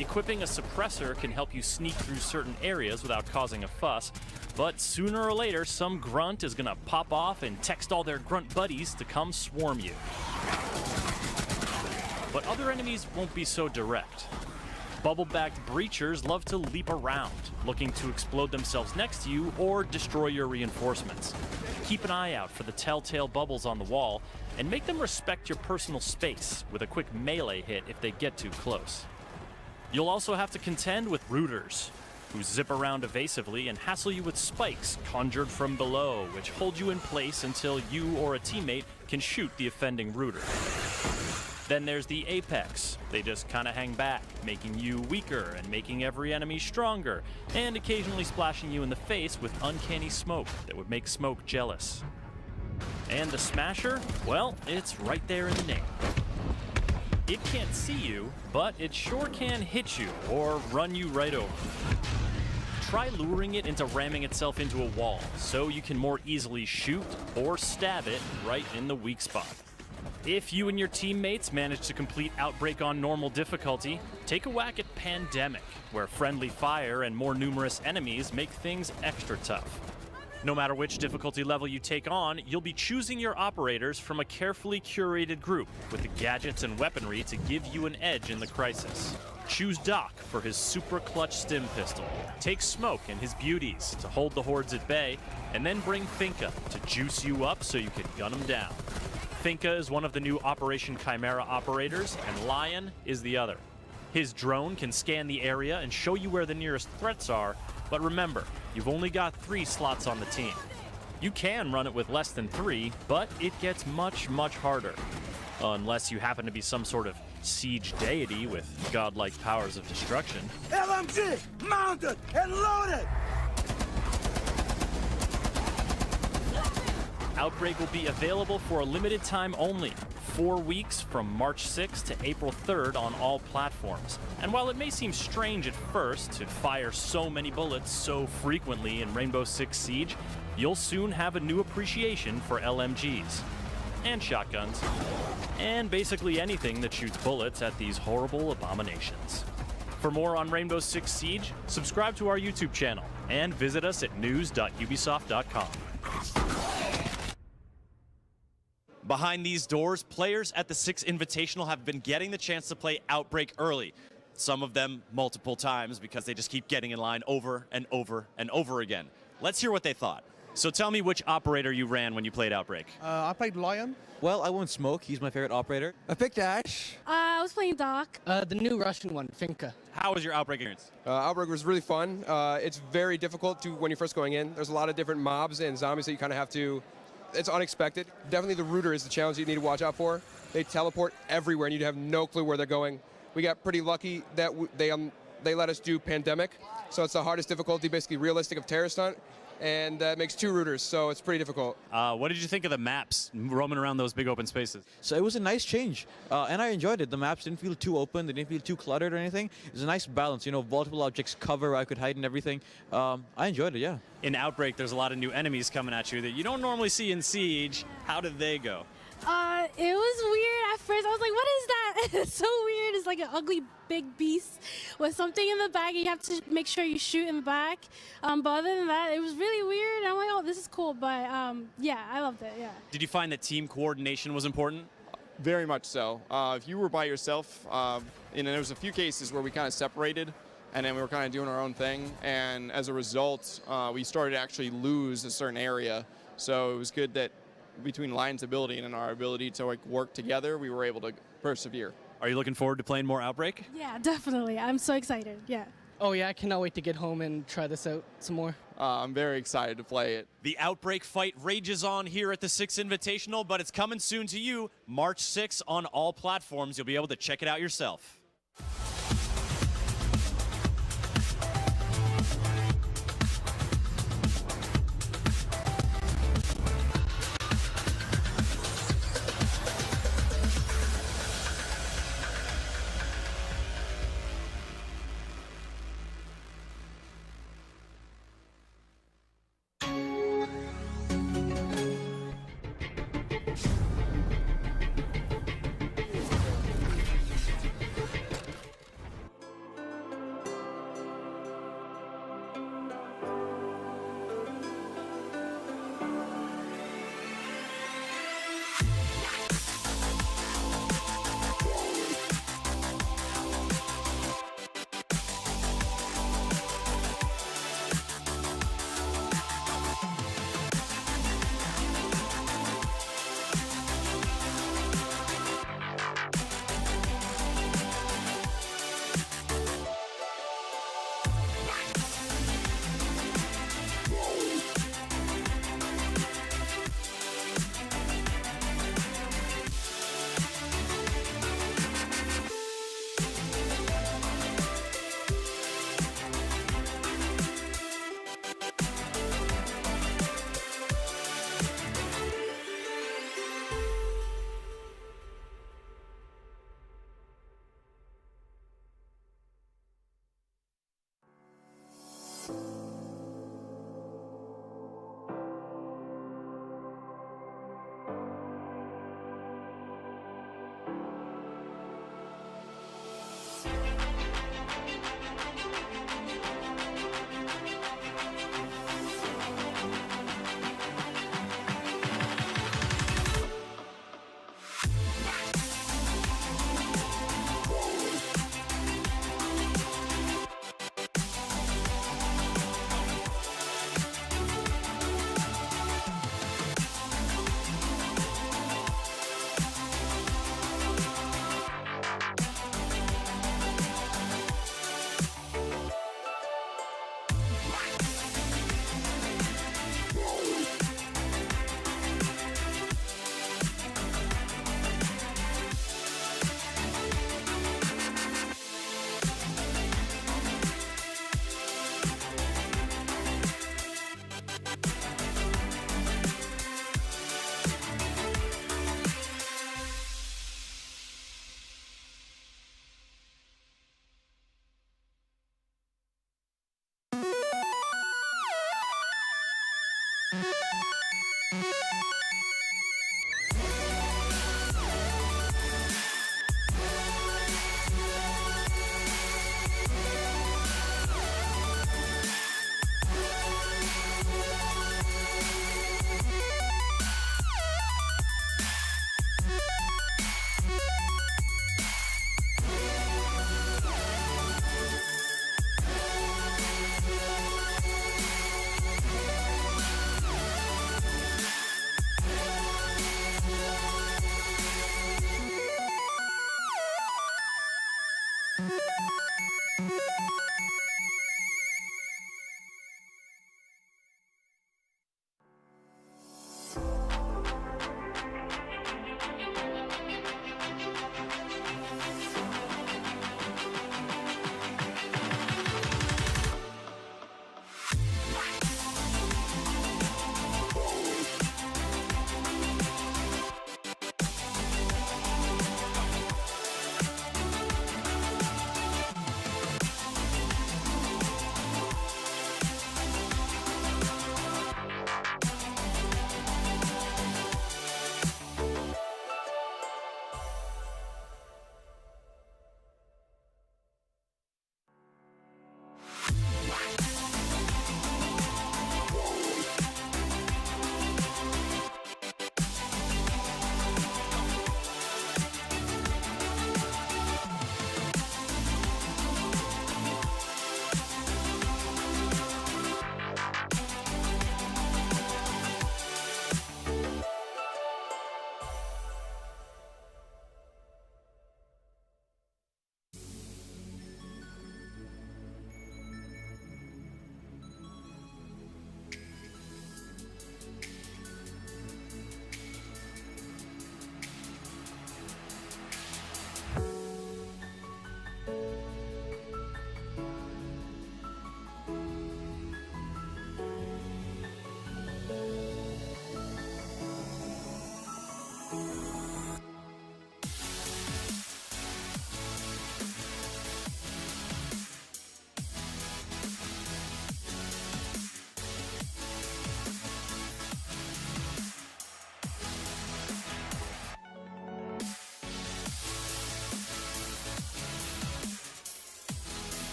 Equipping a suppressor can help you sneak through certain areas without causing a fuss, but sooner or later, some grunt is gonna pop off and text all their grunt buddies to come swarm you. But other enemies won't be so direct. Bubble-backed breachers love to leap around, looking to explode themselves next to you or destroy your reinforcements. Keep an eye out for the telltale bubbles on the wall, and make them respect your personal space with a quick melee hit if they get too close. You'll also have to contend with rooters, who zip around evasively and hassle you with spikes conjured from below, which hold you in place until you or a teammate can shoot the offending rooter. Then there's the Apex. They just kind of hang back, making you weaker and making every enemy stronger, and occasionally splashing you in the face with uncanny smoke that would make smoke jealous. And the Smasher? Well, it's right there in the name. It can't see you, but it sure can hit you or run you right over. Try luring it into ramming itself into a wall so you can more easily shoot or stab it right in the weak spot. If you and your teammates manage to complete Outbreak on normal difficulty, take a whack at Pandemic, where friendly fire and more numerous enemies make things extra tough. No matter which difficulty level you take on, you'll be choosing your operators from a carefully curated group with the gadgets and weaponry to give you an edge in the crisis. Choose Doc for his super clutch stim pistol. Take Smoke and his beauties to hold the hordes at bay, and then bring Finka to juice you up so you can gun them down. Finka is one of the new Operation Chimera operators, and Lion is the other. His drone can scan the area and show you where the nearest threats are, but remember, you've only got 3 slots on the team. You can run it with less than 3, but it gets much, much harder. Unless you happen to be some sort of siege deity with godlike powers of destruction. LMG, mounted and loaded! Outbreak will be available for a limited time only, 4 weeks from March 6th to April 3rd on all platforms. And while it may seem strange at first to fire so many bullets so frequently in Rainbow Six Siege, you'll soon have a new appreciation for LMGs. and shotguns, and basically anything that shoots bullets at these horrible abominations. For more on Rainbow Six Siege, subscribe to our YouTube channel and visit us at news.ubisoft.com. Behind these doors, players at the Six Invitational have been getting the chance to play Outbreak early. Some of them multiple times because they just keep getting in line over and over and over again. Let's hear what they thought. So tell me which operator you ran when you played Outbreak. I played Lion. Well, I went Smoke. He's my favorite operator. I picked Ash. I was playing Doc. The new Russian one, Finka. How was your Outbreak experience? Outbreak was really fun. It's very difficult when you're first going in. There's a lot of different mobs and zombies that you kind of have to... It's unexpected. Definitely the Rooter is the challenge you need to watch out for. They teleport everywhere and you have no clue where they're going. We got pretty lucky that they let us do Pandemic. So it's the hardest difficulty, basically realistic of Terrorist Hunt. And that makes 2 rooters, so it's pretty difficult. What did you think of the maps roaming around those big open spaces? So it was a nice change, and I enjoyed it. The maps didn't feel too open, they didn't feel too cluttered or anything. It was a nice balance, you know, multiple objects, cover where I could hide and everything. I enjoyed it, yeah. In Outbreak, there's a lot of new enemies coming at you that you don't normally see in Siege. How did they go? It was weird at first. I was like, what is that? It's so weird. It's like an ugly big beast with something in the back. You have to make sure you shoot in the back. But other than that, it was really weird. I'm like, oh, this is cool. But yeah, I loved it, yeah. Did you find that team coordination was important? Very much so. If you were by yourself, and there was a few cases where we kind of separated, and then we were kind of doing our own thing. And as a result, we started to actually lose a certain area. So it was good that between Lion's ability and our ability to like work together, we were able to persevere. Are you looking forward to playing more Outbreak? Yeah, definitely. I'm so excited, yeah. Oh yeah, I cannot wait to get home and try this out some more. I'm very excited to play it. The Outbreak fight rages on here at the Six Invitational, but it's coming soon to you, March 6th on all platforms. You'll be able to check it out yourself.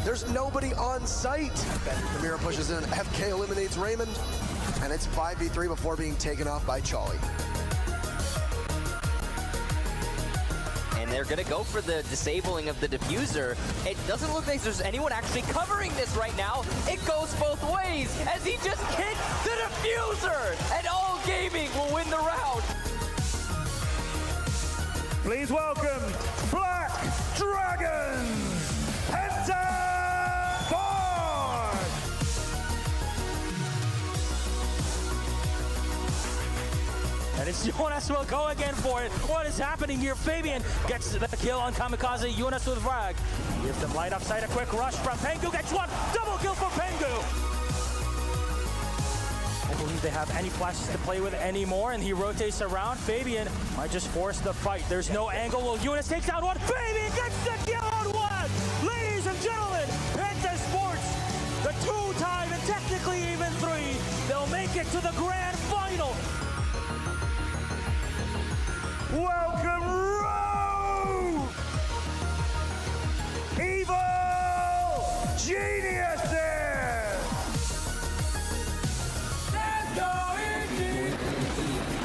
There's nobody on site. Kamira pushes in. FK eliminates Raymond. And it's 5v3 before being taken off by Charlie. And they're going to go for the disabling of the diffuser. It doesn't look like there's anyone actually covering this right now. It goes both ways as he just kicked the diffuser. And All Gaming will win the round. Please welcome Black Dragon Penta Board. And it's Jonas will go again for it. What is happening here? Fabian gets the kill on Kamikaze. Jonas with frag. Gives them light upside. A quick rush from Pengu. Gets one. Double kill for Pengu. I don't believe they have any flashes to play with anymore, and he rotates around. Fabian might just force the fight. There's no angle. Well, Jonas takes down one. Fabian gets the kill on one. Ladies and gentlemen, Penta Sports, the two-time and technically even three, they'll make it to the grand final. Welcome, Rogue! Evil Geniuses!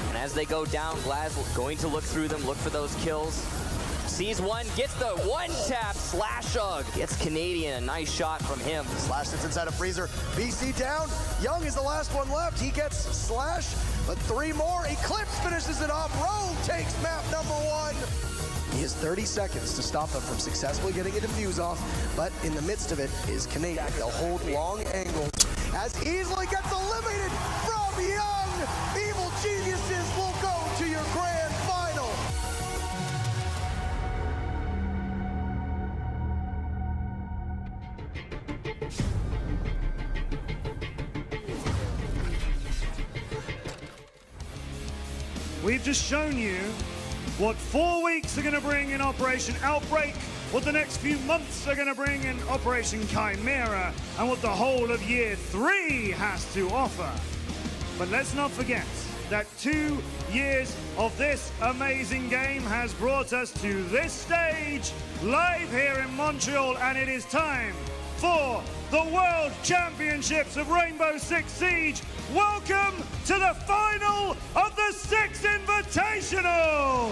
And as they go down, Glaz going to look through them, look for those kills. Sees one, gets the one-tap slash hug. Gets Canadian, a nice shot from him. Slash sits inside a freezer. BC down. Young is the last one left. He gets Slash, but three more. Eclipse finishes it off. Rogue takes map number one. He has 30 seconds to stop them from successfully getting a defuse off, but in the midst of it is Canadian. They'll hold long angles as easily gets eliminated from Young. Evil Geniuses will go to your grand final. We've just shown you what 4 weeks are going to bring in Operation Outbreak, what the next few months are going to bring in Operation Chimera, and what the whole of Year 3 has to offer. But let's not forget that 2 years of this amazing game has brought us to this stage, live here in Montreal, and it is time for the World Championships of Rainbow Six Siege. Welcome to the final of the Six Invitational!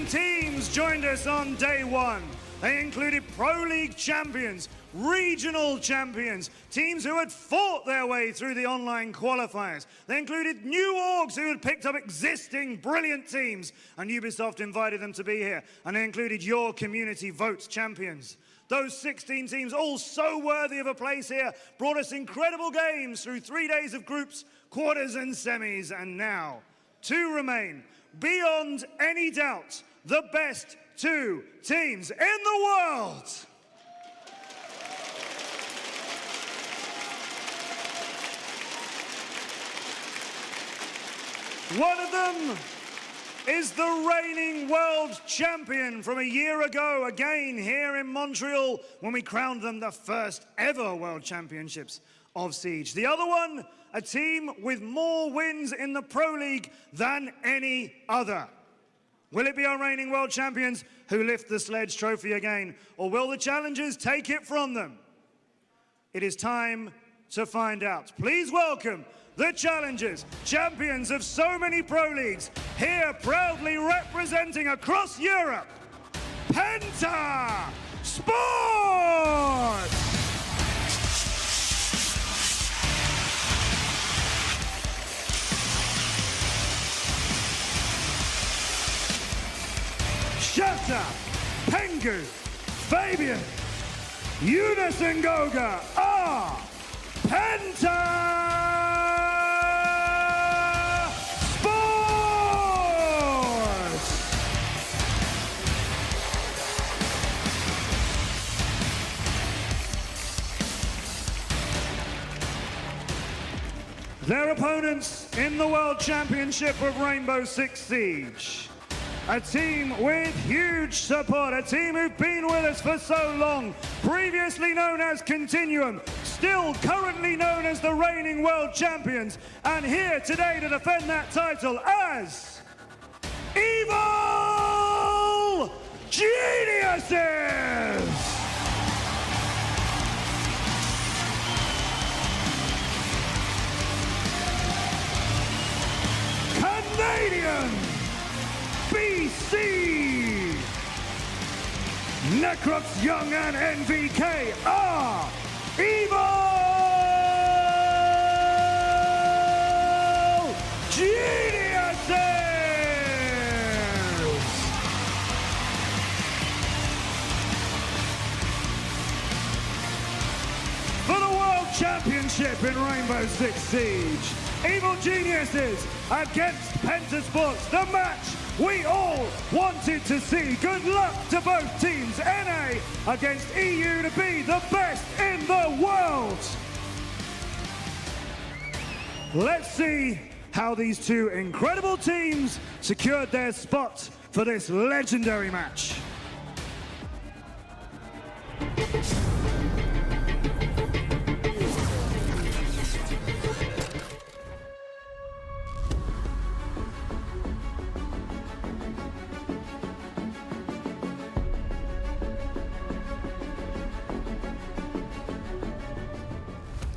Teams joined us on day one. They included Pro League champions, regional champions, teams who had fought their way through the online qualifiers. They included new orgs who had picked up existing brilliant teams, and Ubisoft invited them to be here. And they included your community votes champions. Those 16 teams, all so worthy of a place here, brought us incredible games through 3 days of groups, quarters and semis, and now 2 remain. Beyond any doubt, the best 2 teams in the world. One of them is the reigning world champion from a year ago, again here in Montreal, when we crowned them the first ever World Championships of Siege. The other one, a team with more wins in the Pro League than any other. Will it be our reigning world champions who lift the Sledge Trophy again, or will the challengers take it from them? It is time to find out. Please welcome the challengers, champions of so many Pro Leagues, here proudly representing across Europe, Penta Sports! Shata, Pengu, Fabian, Eunice and Goga are Penta Sports! Their opponents in the World Championship of Rainbow Six Siege. A team with huge support, a team who've been with us for so long, previously known as Continuum, still currently known as the reigning world champions, and here today to defend that title as Evil Geniuses! Canadian BC! Necrops Young and NVK are Evil Geniuses! For the World Championship in Rainbow Six Siege, Evil Geniuses against Pentasports, the match we all wanted to see. Good luck to both teams. NA against EU to be the best in the world. Let's see how these two incredible teams secured their spot for this legendary match.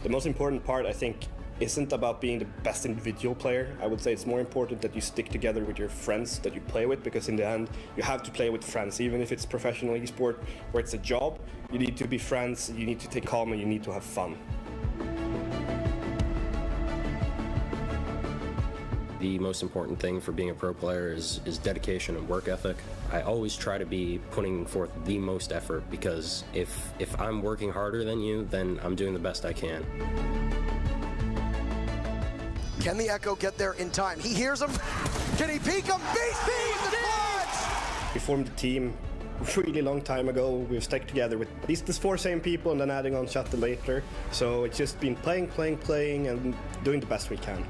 The most important part, I think, isn't about being the best individual player. I would say it's more important that you stick together with your friends that you play with, because in the end, you have to play with friends. Even if it's professional esport or it's a job, you need to be friends, you need to take calm, and you need to have fun. The most important thing for being a pro player is dedication and work ethic. I always try to be putting forth the most effort, because if I'm working harder than you, then I'm doing the best I can. Can the Echo get there in time? He hears him. Can he peek him? BC with the clutch! We formed a team a really long time ago. We've stuck together with these 4 same people and then adding on Shuttle later. So it's just been playing, and doing the best we can.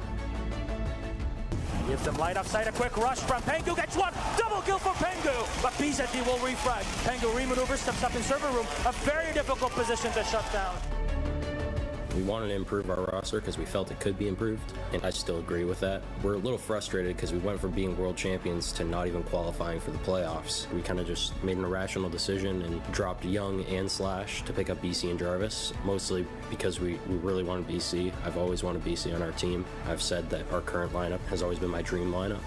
Gives them light upside, a quick rush from Pengu, gets one, double kill for Pengu, but BZD will refrag. Pengu remaneuver, steps up in server room, a very difficult position to shut down. We wanted to improve our roster because we felt it could be improved, and I still agree with that. We're a little frustrated because we went from being world champions to not even qualifying for the playoffs. We kind of just made an irrational decision and dropped Young and Slash to pick up BC and Jarvis, mostly because we really wanted BC. I've always wanted BC on our team. I've said that our current lineup has always been my dream lineup.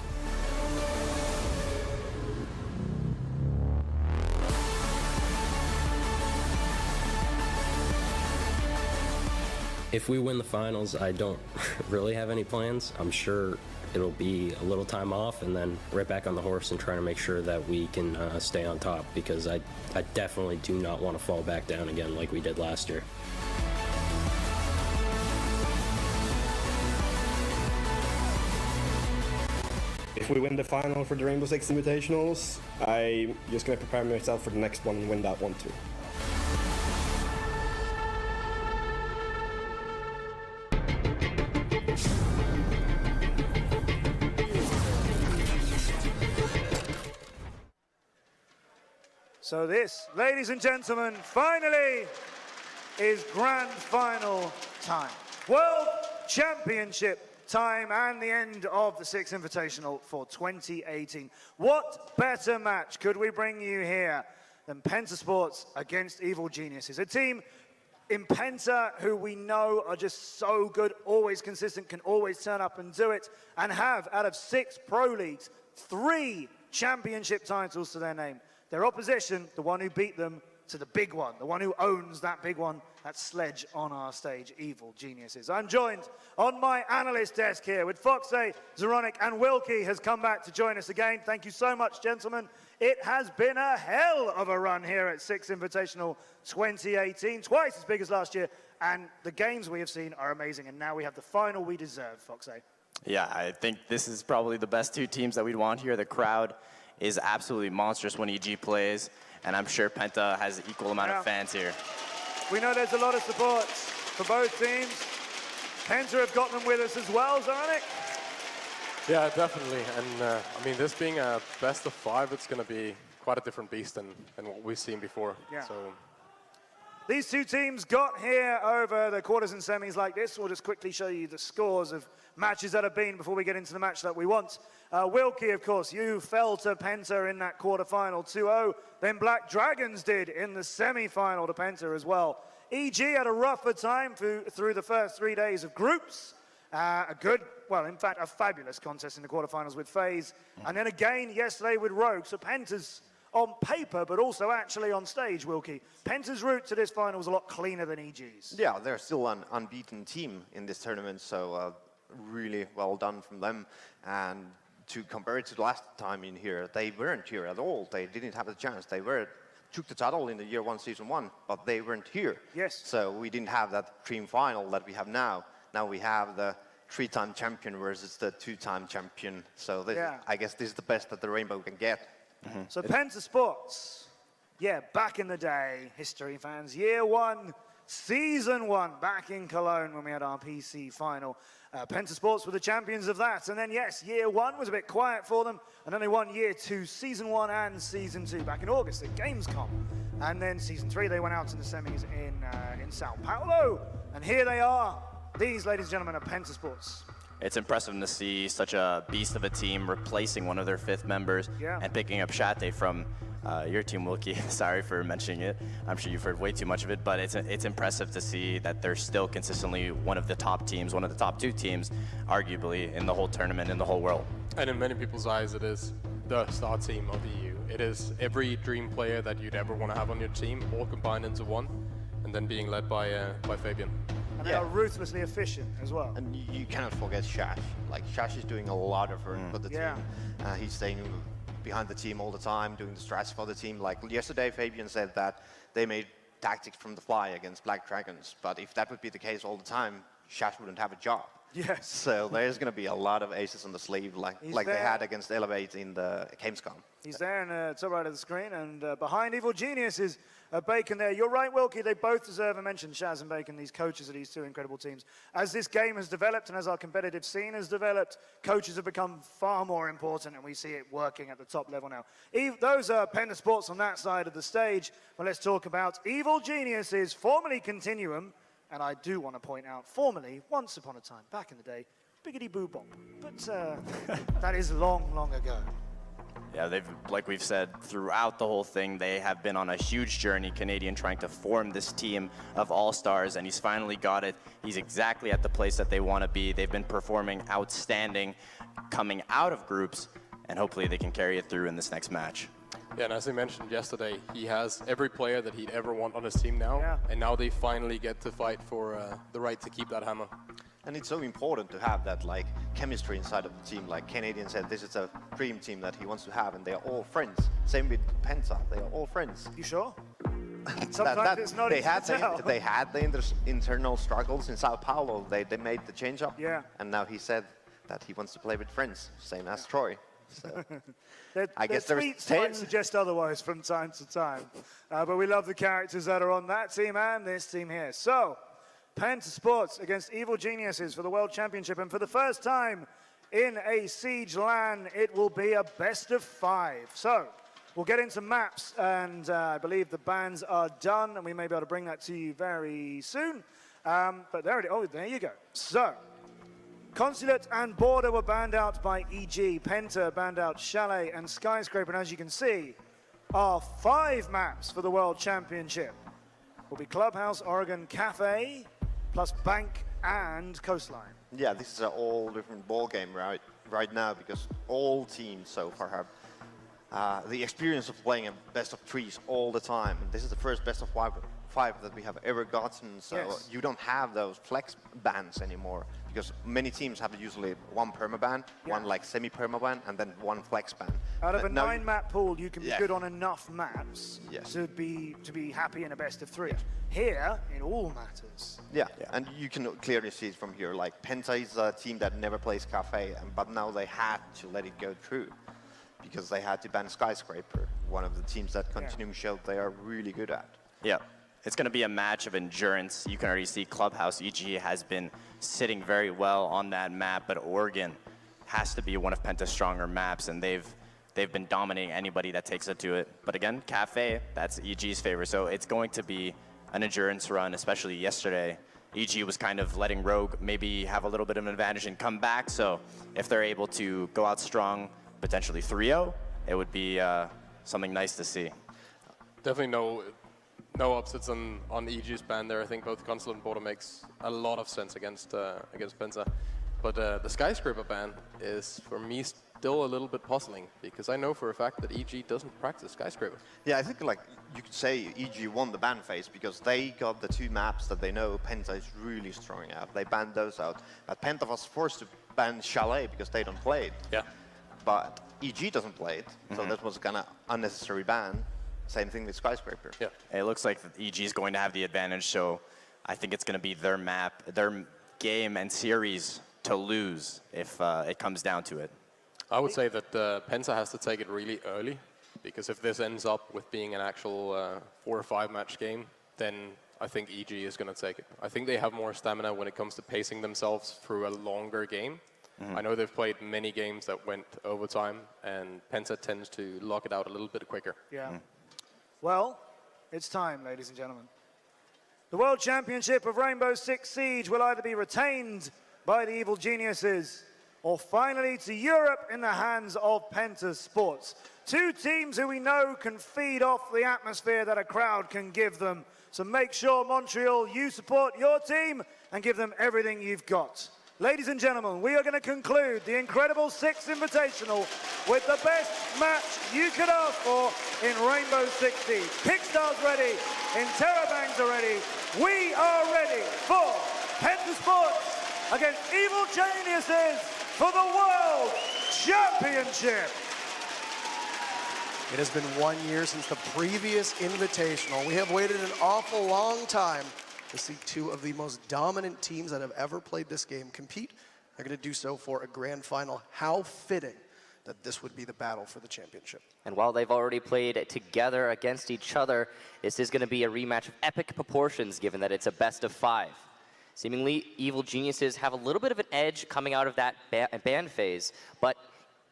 If we win the finals, I don't really have any plans. I'm sure it'll be a little time off and then right back on the horse and trying to make sure that we can stay on top, because I definitely do not want to fall back down again like we did last year. If we win the final for the Rainbow Six Invitationals, I'm just going to prepare myself for the next one and win that one too. So this, ladies and gentlemen, finally is grand final time. World Championship time and the end of the Six Invitational for 2018. What better match could we bring you here than Pentasports against Evil Geniuses? A team in Penta who we know are just so good, always consistent, can always turn up and do it, and have, out of 6 pro leagues, 3 championship titles to their name. Their opposition, the one who beat them to the big one, the one who owns that big one, that sledge on our stage, Evil Geniuses. I'm joined on my analyst desk here with Foxay, Zoronic, and Wilkie has come back to join us again. Thank you so much, gentlemen. It has been a hell of a run here at Six Invitational 2018, twice as big as last year, and the games we have seen are amazing, and now we have the final we deserve, Foxay. Yeah, I think this is probably the best 2 teams that we'd want here. The crowd is absolutely monstrous when EG plays, and I'm sure Penta has an equal amount of fans here. We know there's a lot of support for both teams. Penta have got them with us as well, Zoronic. Yeah, definitely. And I mean, this being a best of 5, it's going to be quite a different beast than what we've seen before. Yeah. So these two teams got here over the quarters and semis like this. We'll just quickly show you the scores of matches that have been before we get into the match that we want. Wilkie, of course, you fell to Penta in that quarterfinal 2-0. Then Black Dragons did in the semi-final to Penta as well. EG had a rougher time through the first 3 days of groups. A good, well, in fact, a fabulous contest in the quarterfinals with FaZe. And then again yesterday with Rogue. So Penta's on paper, but also actually on stage, Wilkie. Penta's route to this final was a lot cleaner than EG's. Yeah, they're still an unbeaten team in this tournament, so really well done from them. And to compare it to the last time in here, they weren't here at all. They didn't have a chance. They took the title in the year 1, season 1, but they weren't here. Yes. So we didn't have that dream final that we have now. Now we have the 3-time champion versus the 2-time champion. So this, I guess this is the best that the Rainbow can get. So Penta Sports, yeah, back in the day, history fans, year 1, season 1, back in Cologne when we had our PC final. Penta Sports were the champions of that. And then, yes, year 1 was a bit quiet for them. And then they won year 2, season 1 and season 2 back in August at Gamescom. And then season 3, they went out to the semis in Sao Paulo. And here they are. These, ladies and gentlemen, are Penta Sports. It's impressive to see such a beast of a team replacing one of their 5th members and picking up Shate from your team, Wilkie. Sorry for mentioning it. I'm sure you've heard way too much of it, but it's impressive to see that they're still consistently one of the top teams, one of the top 2 teams, arguably, in the whole tournament, in the whole world. And in many people's eyes, it is the star team of the EU. It is every dream player that you'd ever want to have on your team, all combined into one, and then being led by Fabian. And they are ruthlessly efficient as well. And you cannot forget Shash. Like, Shash is doing a lot of work for the team. He's staying behind the team all the time, doing the strats for the team. Like yesterday, Fabian said that they made tactics from the fly against Black Dragons. But if that would be the case all the time, Shash wouldn't have a job. Yes. So there's going to be a lot of aces on the sleeve, like they had against Elevate in the Gamescom. He's there in the top right of the screen, and behind Evil Genius is Bacon there. You're right, Wilkie, they both deserve a mention, Shaz and Bacon, these coaches of these 2 incredible teams. As this game has developed and as our competitive scene has developed, coaches have become far more important, and we see it working at the top level now. Those are Penta Sports on that side of the stage. Well, let's talk about Evil Geniuses, formerly Continuum, and I do want to point out, formerly, once upon a time, back in the day, Biggity Boo Bop. But that is long, long ago. Yeah, they've, like we've said, throughout the whole thing, they have been on a huge journey, Canadian, trying to form this team of all-stars, and he's finally got it. He's exactly at the place that they want to be. They've been performing outstanding, coming out of groups, and hopefully they can carry it through in this next match. Yeah, and as I mentioned yesterday, he has every player that he'd ever want on his team now, and now they finally get to fight for the right to keep that hammer. And it's so important to have that like chemistry inside of the team. Like Canadian said, this is a dream team that he wants to have, and they are all friends. Same with Penta, they are all friends. You sure? Sometimes it's not easy to tell. They had the internal struggles in Sao Paulo. They made the change up, and now he said that he wants to play with friends, same as Troy. So I guess their tweets might suggest otherwise from time to time, but we love the characters that are on that team and this team here. So, Penta Sports against Evil Geniuses for the World Championship, and for the first time in a Siege LAN, it will be a best of 5. So, we'll get into maps, and I believe the bans are done, and we may be able to bring that to you very soon. But there you go. So, Consulate and Border were banned out by EG. Penta banned out Chalet and Skyscraper. And as you can see, our 5 maps for the World Championship will be Clubhouse, Oregon, Cafe, plus Bank and Coastline. Yeah, this is an all different ball game right now, because all teams so far have the experience of playing a best of 3s all the time. And this is the first best of 5 that we have ever gotten, so you don't have those flex bans anymore, because many teams have usually 1 permaban, 1 like semi-permaban, and then 1 flex ban. Out of a 9-map pool, you can be good on enough maps to be happy in a best of 3. Here, it all matters. Yeah, and you can clearly see it from here. Like Penta is a team that never plays Cafe, but now they had to let it go through, because they had to ban Skyscraper, one of the teams that Continuum showed they are really good at. Yeah. It's going to be a match of endurance. You can already see Clubhouse EG has been sitting very well on that map, but Oregon has to be one of Penta's stronger maps, and they've been dominating anybody that takes it to it. But again, Cafe, that's EG's favor, so it's going to be an endurance run, especially yesterday. EG was kind of letting Rogue maybe have a little bit of an advantage and come back. So if they're able to go out strong, potentially 3-0, it would be something nice to see. Definitely no upsets on EG's ban there. I think both console and border makes a lot of sense against Penta. But the skyscraper ban is, for me, still a little bit puzzling, because I know for a fact that EG doesn't practice skyscraper. Yeah, I think like you could say EG won the ban phase because they got the 2 maps that they know Penta is really strong at. They banned those out. But Penta was forced to ban Chalet because they don't play it. Yeah. But EG doesn't play it, so that was kind of unnecessary ban. Same thing with skyscraper. Yeah. It looks like EG is going to have the advantage, so I think it's going to be their map, their game and series to lose if it comes down to it. I would say that Penta has to take it really early, because if this ends up with being an actual 4 or 5 match game, then I think EG is going to take it. I think they have more stamina when it comes to pacing themselves through a longer game. I know they've played many games that went overtime, and Penta tends to lock it out a little bit quicker. Yeah. Well, it's time, ladies and gentlemen. The World Championship of Rainbow Six Siege will either be retained by the Evil Geniuses, or finally to Europe in the hands of Penta Sports. 2 teams who we know can feed off the atmosphere that a crowd can give them. So make sure, Montreal, you support your team and give them everything you've got. Ladies and gentlemen, we are going to conclude the Incredible 6 Invitational with the best match you could ask for in Rainbow Six Siege. Kickstar's ready, Interrobangs are ready. We are ready for Penta Sports against Evil Geniuses for the World Championship. It has been 1 year since the previous Invitational. We have waited an awful long time to see 2 of the most dominant teams that have ever played this game compete. They're going to do so for a grand final. How fitting that this would be the battle for the championship. And while they've already played together against each other, this is going to be a rematch of epic proportions, given that it's a best of 5. Seemingly, Evil Geniuses have a little bit of an edge coming out of that ban phase, but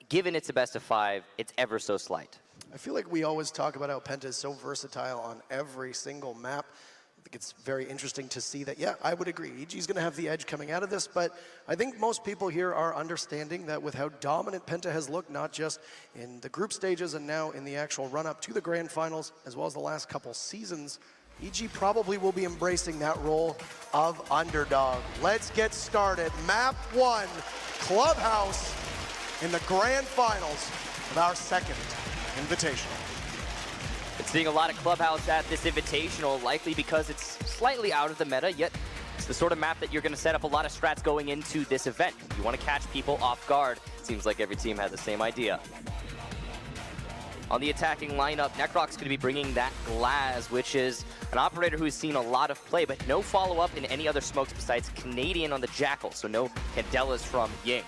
given it's a best of 5, it's ever so slight. I feel like we always talk about how Penta is so versatile on every single map. I think it's very interesting to see that, yeah, I would agree. EG is going to have the edge coming out of this, but I think most people here are understanding that with how dominant Penta has looked, not just in the group stages and now in the actual run-up to the grand finals, as well as the last couple seasons, EG probably will be embracing that role of underdog. Let's get started. Map 1, Clubhouse in the grand finals of our second Invitational. Been seeing a lot of Clubhouse at this Invitational, likely because it's slightly out of the meta, yet it's the sort of map that you're going to set up a lot of strats going into this event. You want to catch people off guard. Seems like every team has the same idea. On the attacking lineup, Necroc's going to be bringing that Glaz, which is an operator who's seen a lot of play, but no follow-up in any other smokes besides Canadian on the Jackal, so no Candelas from Ying.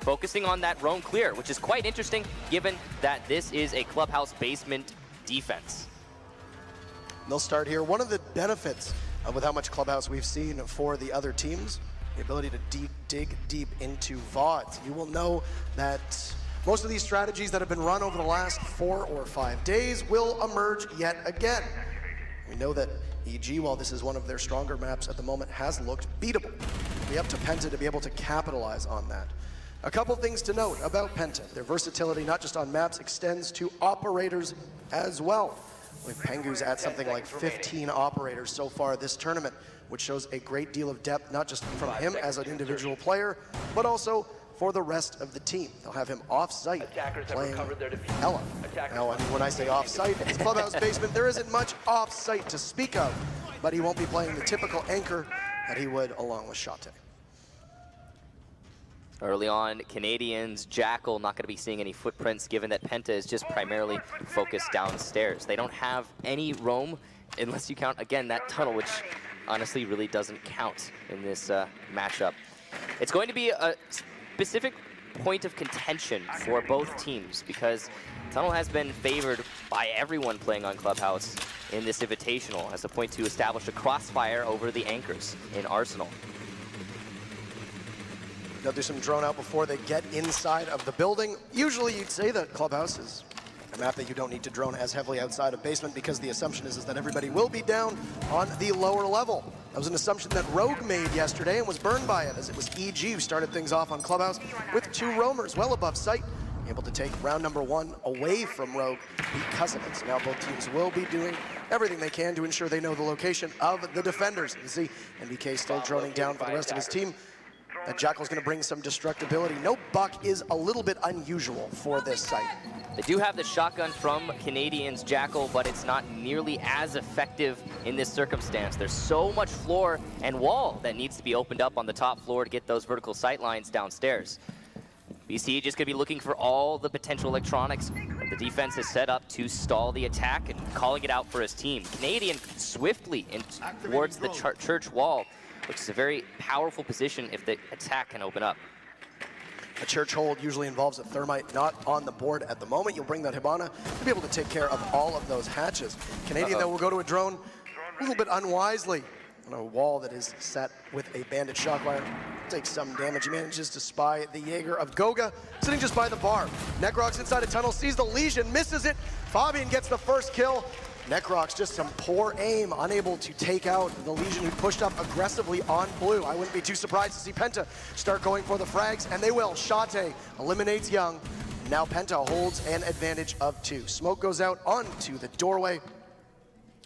Focusing on that Roam Clear, which is quite interesting, given that this is a Clubhouse basement defense. They'll start here. One of the benefits with how much Clubhouse we've seen for the other teams, the ability to dig deep into VODs. You will know that most of these strategies that have been run over the last 4 or 5 days will emerge yet again. We know that EG, while this is one of their stronger maps at the moment, has looked beatable. It'll be up to Penta to be able to capitalize on that. A couple things to note about Penta. Their versatility, not just on maps, extends to operators as well. With Pengu's at something like 15 operators so far this tournament, which shows a great deal of depth, not just from him as an individual player, but also for the rest of the team. They'll have him off-site playing Ella. Now, when I say off-site, it's Clubhouse basement. There isn't much off-site to speak of, but he won't be playing the typical anchor that he would along with Shate. Early on, Canadians, Jackal, not going to be seeing any footprints, given that Penta is just primarily focused downstairs. They don't have any roam, unless you count, again, that tunnel, which honestly really doesn't count in this matchup. It's going to be a specific point of contention for both teams, because tunnel has been favored by everyone playing on Clubhouse in this Invitational as a point to establish a crossfire over the anchors in Arsenal. They'll do some drone out before they get inside of the building. Usually you'd say that Clubhouse is A map that you don't need to drone as heavily outside of basement because the assumption is that everybody will be down on the lower level. That was an assumption that Rogue made yesterday and was burned by it, as it was EG who started things off on Clubhouse with 2 roamers well above sight, able to take round number 1 away from Rogue because of it. So now both teams will be doing everything they can to ensure they know the location of the defenders. You see NBK still droning down for the rest of his team. That Jackal's going to bring some destructibility. No buck is a little bit unusual for this site. They do have the shotgun from Canadian's Jackal, but it's not nearly as effective in this circumstance. There's so much floor and wall that needs to be opened up on the top floor to get those vertical sight lines downstairs. BC just going to be looking for all the potential electronics that the defense has set up to stall the attack and calling it out for his team. Canadian swiftly towards the church wall, which is a very powerful position if the attack can open up. A church hold usually involves a thermite, not on the board at the moment. You'll bring that Hibana to be able to take care of all of those hatches. Canadian, though, will go to a drone a little bit unwisely on a wall that is set with a bandit shockwire. Takes some damage. He manages to spy the Jaeger of Goga, sitting just by the bar. Necrox inside a tunnel, sees the Legion, misses it. Fabian gets the first kill. Necrox just some poor aim, unable to take out the Legion who pushed up aggressively on blue. I wouldn't be too surprised to see Penta start going for the frags, and they will. Shate eliminates Young. Now Penta holds an advantage of 2. Smoke goes out onto the doorway,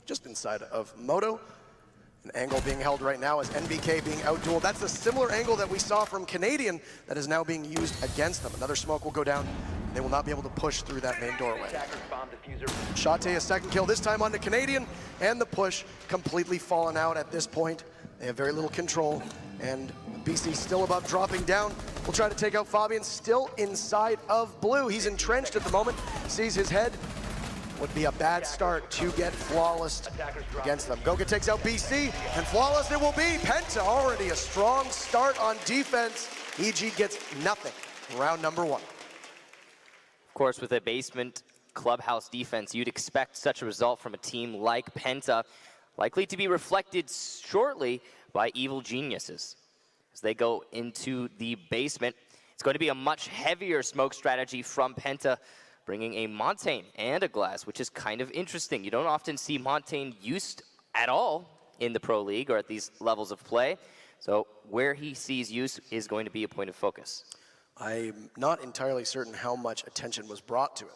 just inside of Moto. An angle being held right now as NBK being outdueled. That's a similar angle that we saw from Canadian that is now being used against them. Another smoke will go down. They will not be able to push through that main doorway. Shate a second kill, this time onto Canadian, and the push completely fallen out at this point. They have very little control, and BC still above, dropping down. We'll try to take out Fabian, still inside of blue. He's entrenched at the moment, sees his head. Would be a bad start to get flawless against them. Goga takes out BC, and flawless it will be. Penta already a strong start on defense. EG gets nothing. Round number 1. Of course, with a basement clubhouse defense, you'd expect such a result from a team like Penta, likely to be reflected shortly by Evil Geniuses. As they go into the basement, it's going to be a much heavier smoke strategy from Penta, bringing a Montaigne and a Glass, which is kind of interesting. You don't often see Montaigne used at all in the Pro League or at these levels of play. So where he sees use is going to be a point of focus. I'm not entirely certain how much attention was brought to it.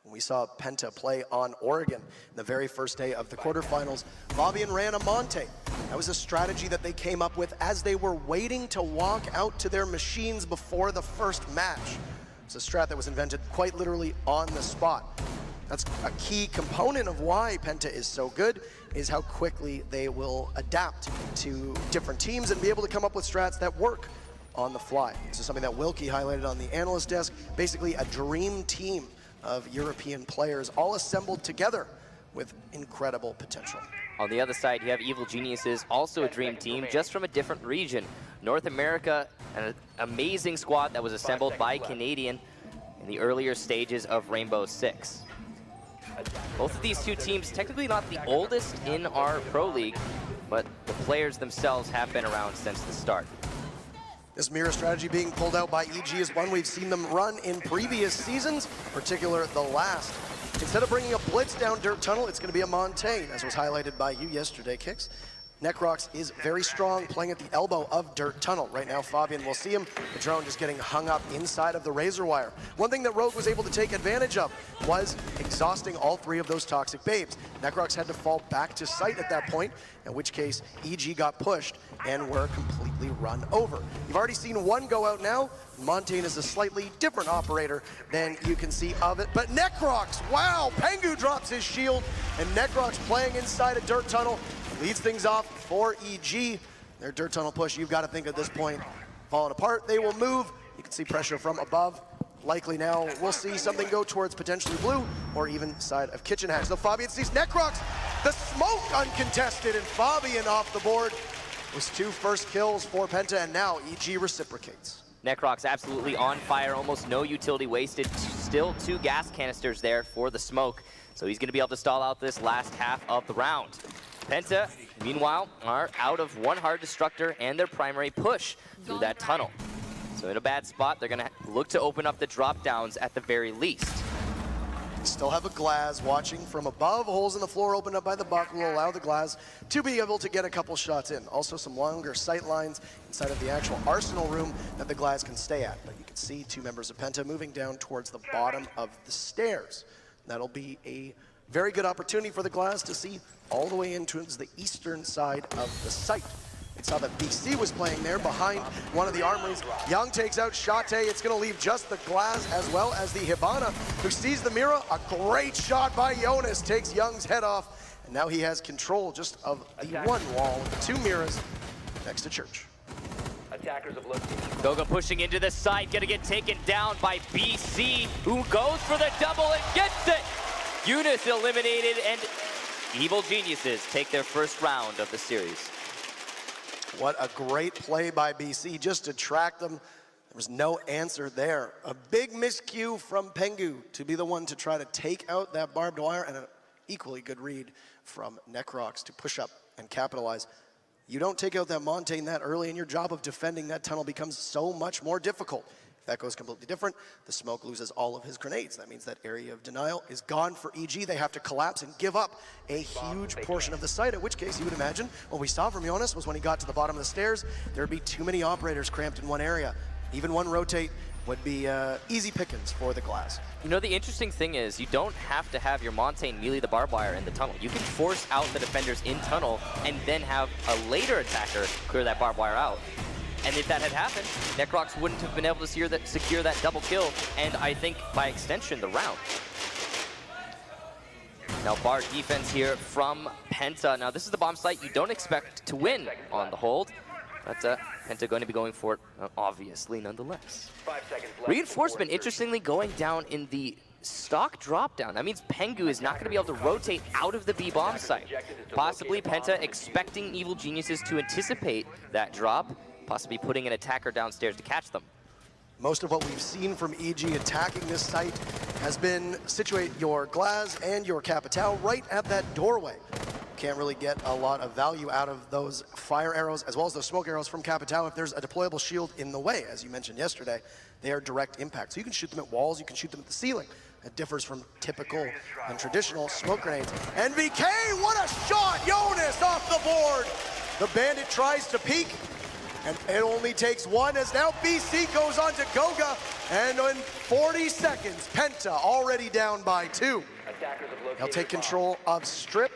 When we saw Penta play on Oregon the very first day of the quarterfinals, Fabian ran a Montaigne. That was a strategy that they came up with as they were waiting to walk out to their machines before the first match. It's a strat that was invented quite literally on the spot. That's a key component of why Penta is so good, is how quickly they will adapt to different teams and be able to come up with strats that work on the fly. This is something that Wilkie highlighted on the analyst desk, basically a dream team of European players all assembled together with incredible potential. On the other side, you have Evil Geniuses, also a dream team, just from a different region. North America, an amazing squad that was assembled by Canadian in the earlier stages of Rainbow Six. Both of these two teams, technically not the oldest in our Pro League, but the players themselves have been around since the start. This mirror strategy being pulled out by EG is one we've seen them run in previous seasons, in particular the last. Instead of bringing a blitz down Dirt Tunnel, it's going to be a Montaigne, as was highlighted by you yesterday, Kix. Necrox is very strong, playing at the elbow of Dirt Tunnel. Right now, Fabian will see him. The drone just getting hung up inside of the razor wire. One thing that Rogue was able to take advantage of was exhausting all 3 of those toxic babes. Necrox had to fall back to sight at that point, in which case EG got pushed and were completely run over. You've already seen one go out now. Montaigne is a slightly different operator than you can see of it. But Necrox, wow, Pengu drops his shield, and Necrox playing inside a Dirt Tunnel leads things off for EG. Their Dirt Tunnel push, you've got to think at this point, falling apart. They will move. You can see pressure from above. Likely now we'll see something go towards potentially blue or even side of Kitchen Hatch. Though Fabian sees Necrox, the smoke uncontested, and Fabian off the board. It was 2 first kills for Penta, and now EG reciprocates. Necrox absolutely on fire, almost no utility wasted. Still 2 gas canisters there for the smoke. So he's going to be able to stall out this last half of the round. Penta, meanwhile, are out of 1 hard destructor and their primary push through that tunnel. So in a bad spot, they're going to look to open up the drop downs at the very least. still have a glass watching from above. Holes in the floor opened up by the buck will allow the glass to be able to get a couple shots in. Also some longer sight lines inside of the actual arsenal room that the glass can stay at. But you can see two members of Penta moving down towards the bottom of the stairs. That'll be a very good opportunity for the glass to see all the way into the eastern side of the site. We saw that BC was playing there behind one of the armories. Young takes out Shate. It's going to leave just the glass as well as the Hibana, who sees the mirror. A great shot by Jonas takes Young's head off. And now he has control just of the one wall with the two mirrors next to Church. Attackers have looked. Goga pushing into the side, gonna get taken down by BC, who goes for the double and gets it. Eunice eliminated, and Evil Geniuses take their first round of the series. What a great play by BC just to track them. There was no answer there. A big miscue from Pengu to be the one to try to take out that barbed wire, and an equally good read from Necrox to push up and capitalize. You don't take out that Montaigne that early, and your job of defending that tunnel becomes so much more difficult. If that goes completely different, the Smoke loses all of his grenades. That means that area of denial is gone for EG. They have to collapse and give up a huge portion of the site, in which case you would imagine what we saw from Jonas was when he got to the bottom of the stairs, there would be too many operators cramped in one area. Even one rotate would be easy pickings for the glass. You know, the interesting thing is you don't have to have your Montaigne melee the barbed wire in the tunnel. You can force out the defenders in tunnel and then have a later attacker clear that barbed wire out. And if that had happened, Necrox wouldn't have been able to secure that double kill, and I think by extension, the round. Now bar defense here from Penta. Now this is the bomb site you don't expect to win on the hold, but Penta going to be going for it, obviously, nonetheless. Reinforcement, interestingly, going down in the stock drop down. That means Pengu is not going to be able to rotate out of the B bomb site. Possibly Penta expecting Evil Geniuses to anticipate that drop, possibly putting an attacker downstairs to catch them. Most of what we've seen from EG attacking this site has been situate your Glaz and your Capitao right at that doorway. Can't really get a lot of value out of those fire arrows as well as those smoke arrows from Capitao if there's a deployable shield in the way. As you mentioned yesterday, they are direct impact. So you can shoot them at walls, you can shoot them at the ceiling. That differs from typical and traditional smoke grenades. NVK, what a shot! Jonas off the board! The Bandit tries to peek, and it only takes one as now BC goes on to Goga, and in 40 seconds, Penta already down by 2. They'll take control of Strip,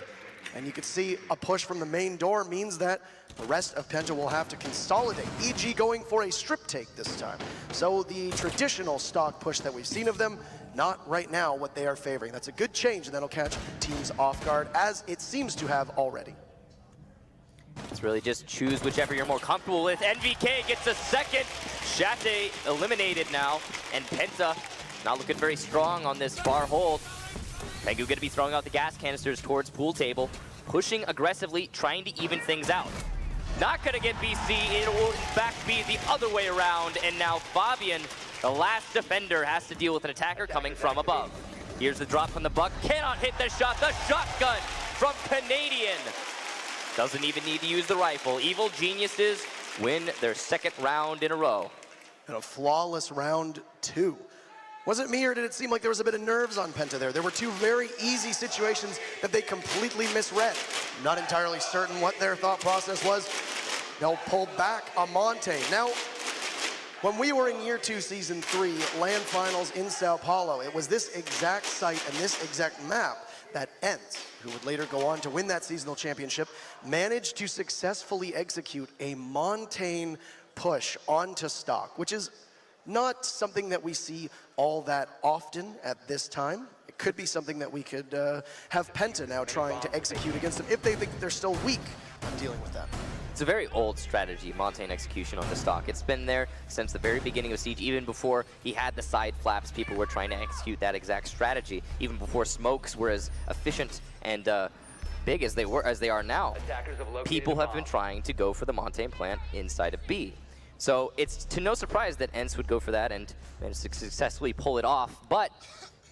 and you can see a push from the main door means that the rest of Penta will have to consolidate. EG going for a strip take this time. So the traditional stock push that we've seen of them, not right now what they are favoring. That's a good change, and that'll catch teams off guard, as it seems to have already. It's really just choose whichever you're more comfortable with. NVK gets a second. Shate eliminated now, and Penta not looking very strong on this far hold. Pengu going to be throwing out the gas canisters towards pool table, pushing aggressively, trying to even things out. Not going to get BC. It will in fact be the other way around, and now Fabian, the last defender, has to deal with an attacker coming from above. Here's the drop from the Buck. Cannot hit the shot. The shotgun from Canadian. Doesn't even need to use the rifle. Evil Geniuses win their second round in a row. And a flawless round 2. Was it me, or did it seem like there was a bit of nerves on Penta there? There were two very easy situations that they completely misread. Not entirely certain what their thought process was. They'll pull back a Montaigne. Now, when we were in Year 2, Season 3, LAN Finals in Sao Paulo, it was this exact site and this exact map that ENCE, who would later go on to win that seasonal championship, managed to successfully execute a Montaigne push onto stock, which is not something that we see all that often at this time. It could be something that we could have Penta now trying to execute against them if they think they're still weak on dealing with that. It's a very old strategy, Montaigne execution on the stock. It's been there since the very beginning of Siege. Even before he had the side flaps, people were trying to execute that exact strategy. Even before smokes were as efficient and big as they are now, people have been trying to go for the Montaigne plant inside of B. So it's to no surprise that ENCE would go for that and manage to successfully pull it off. But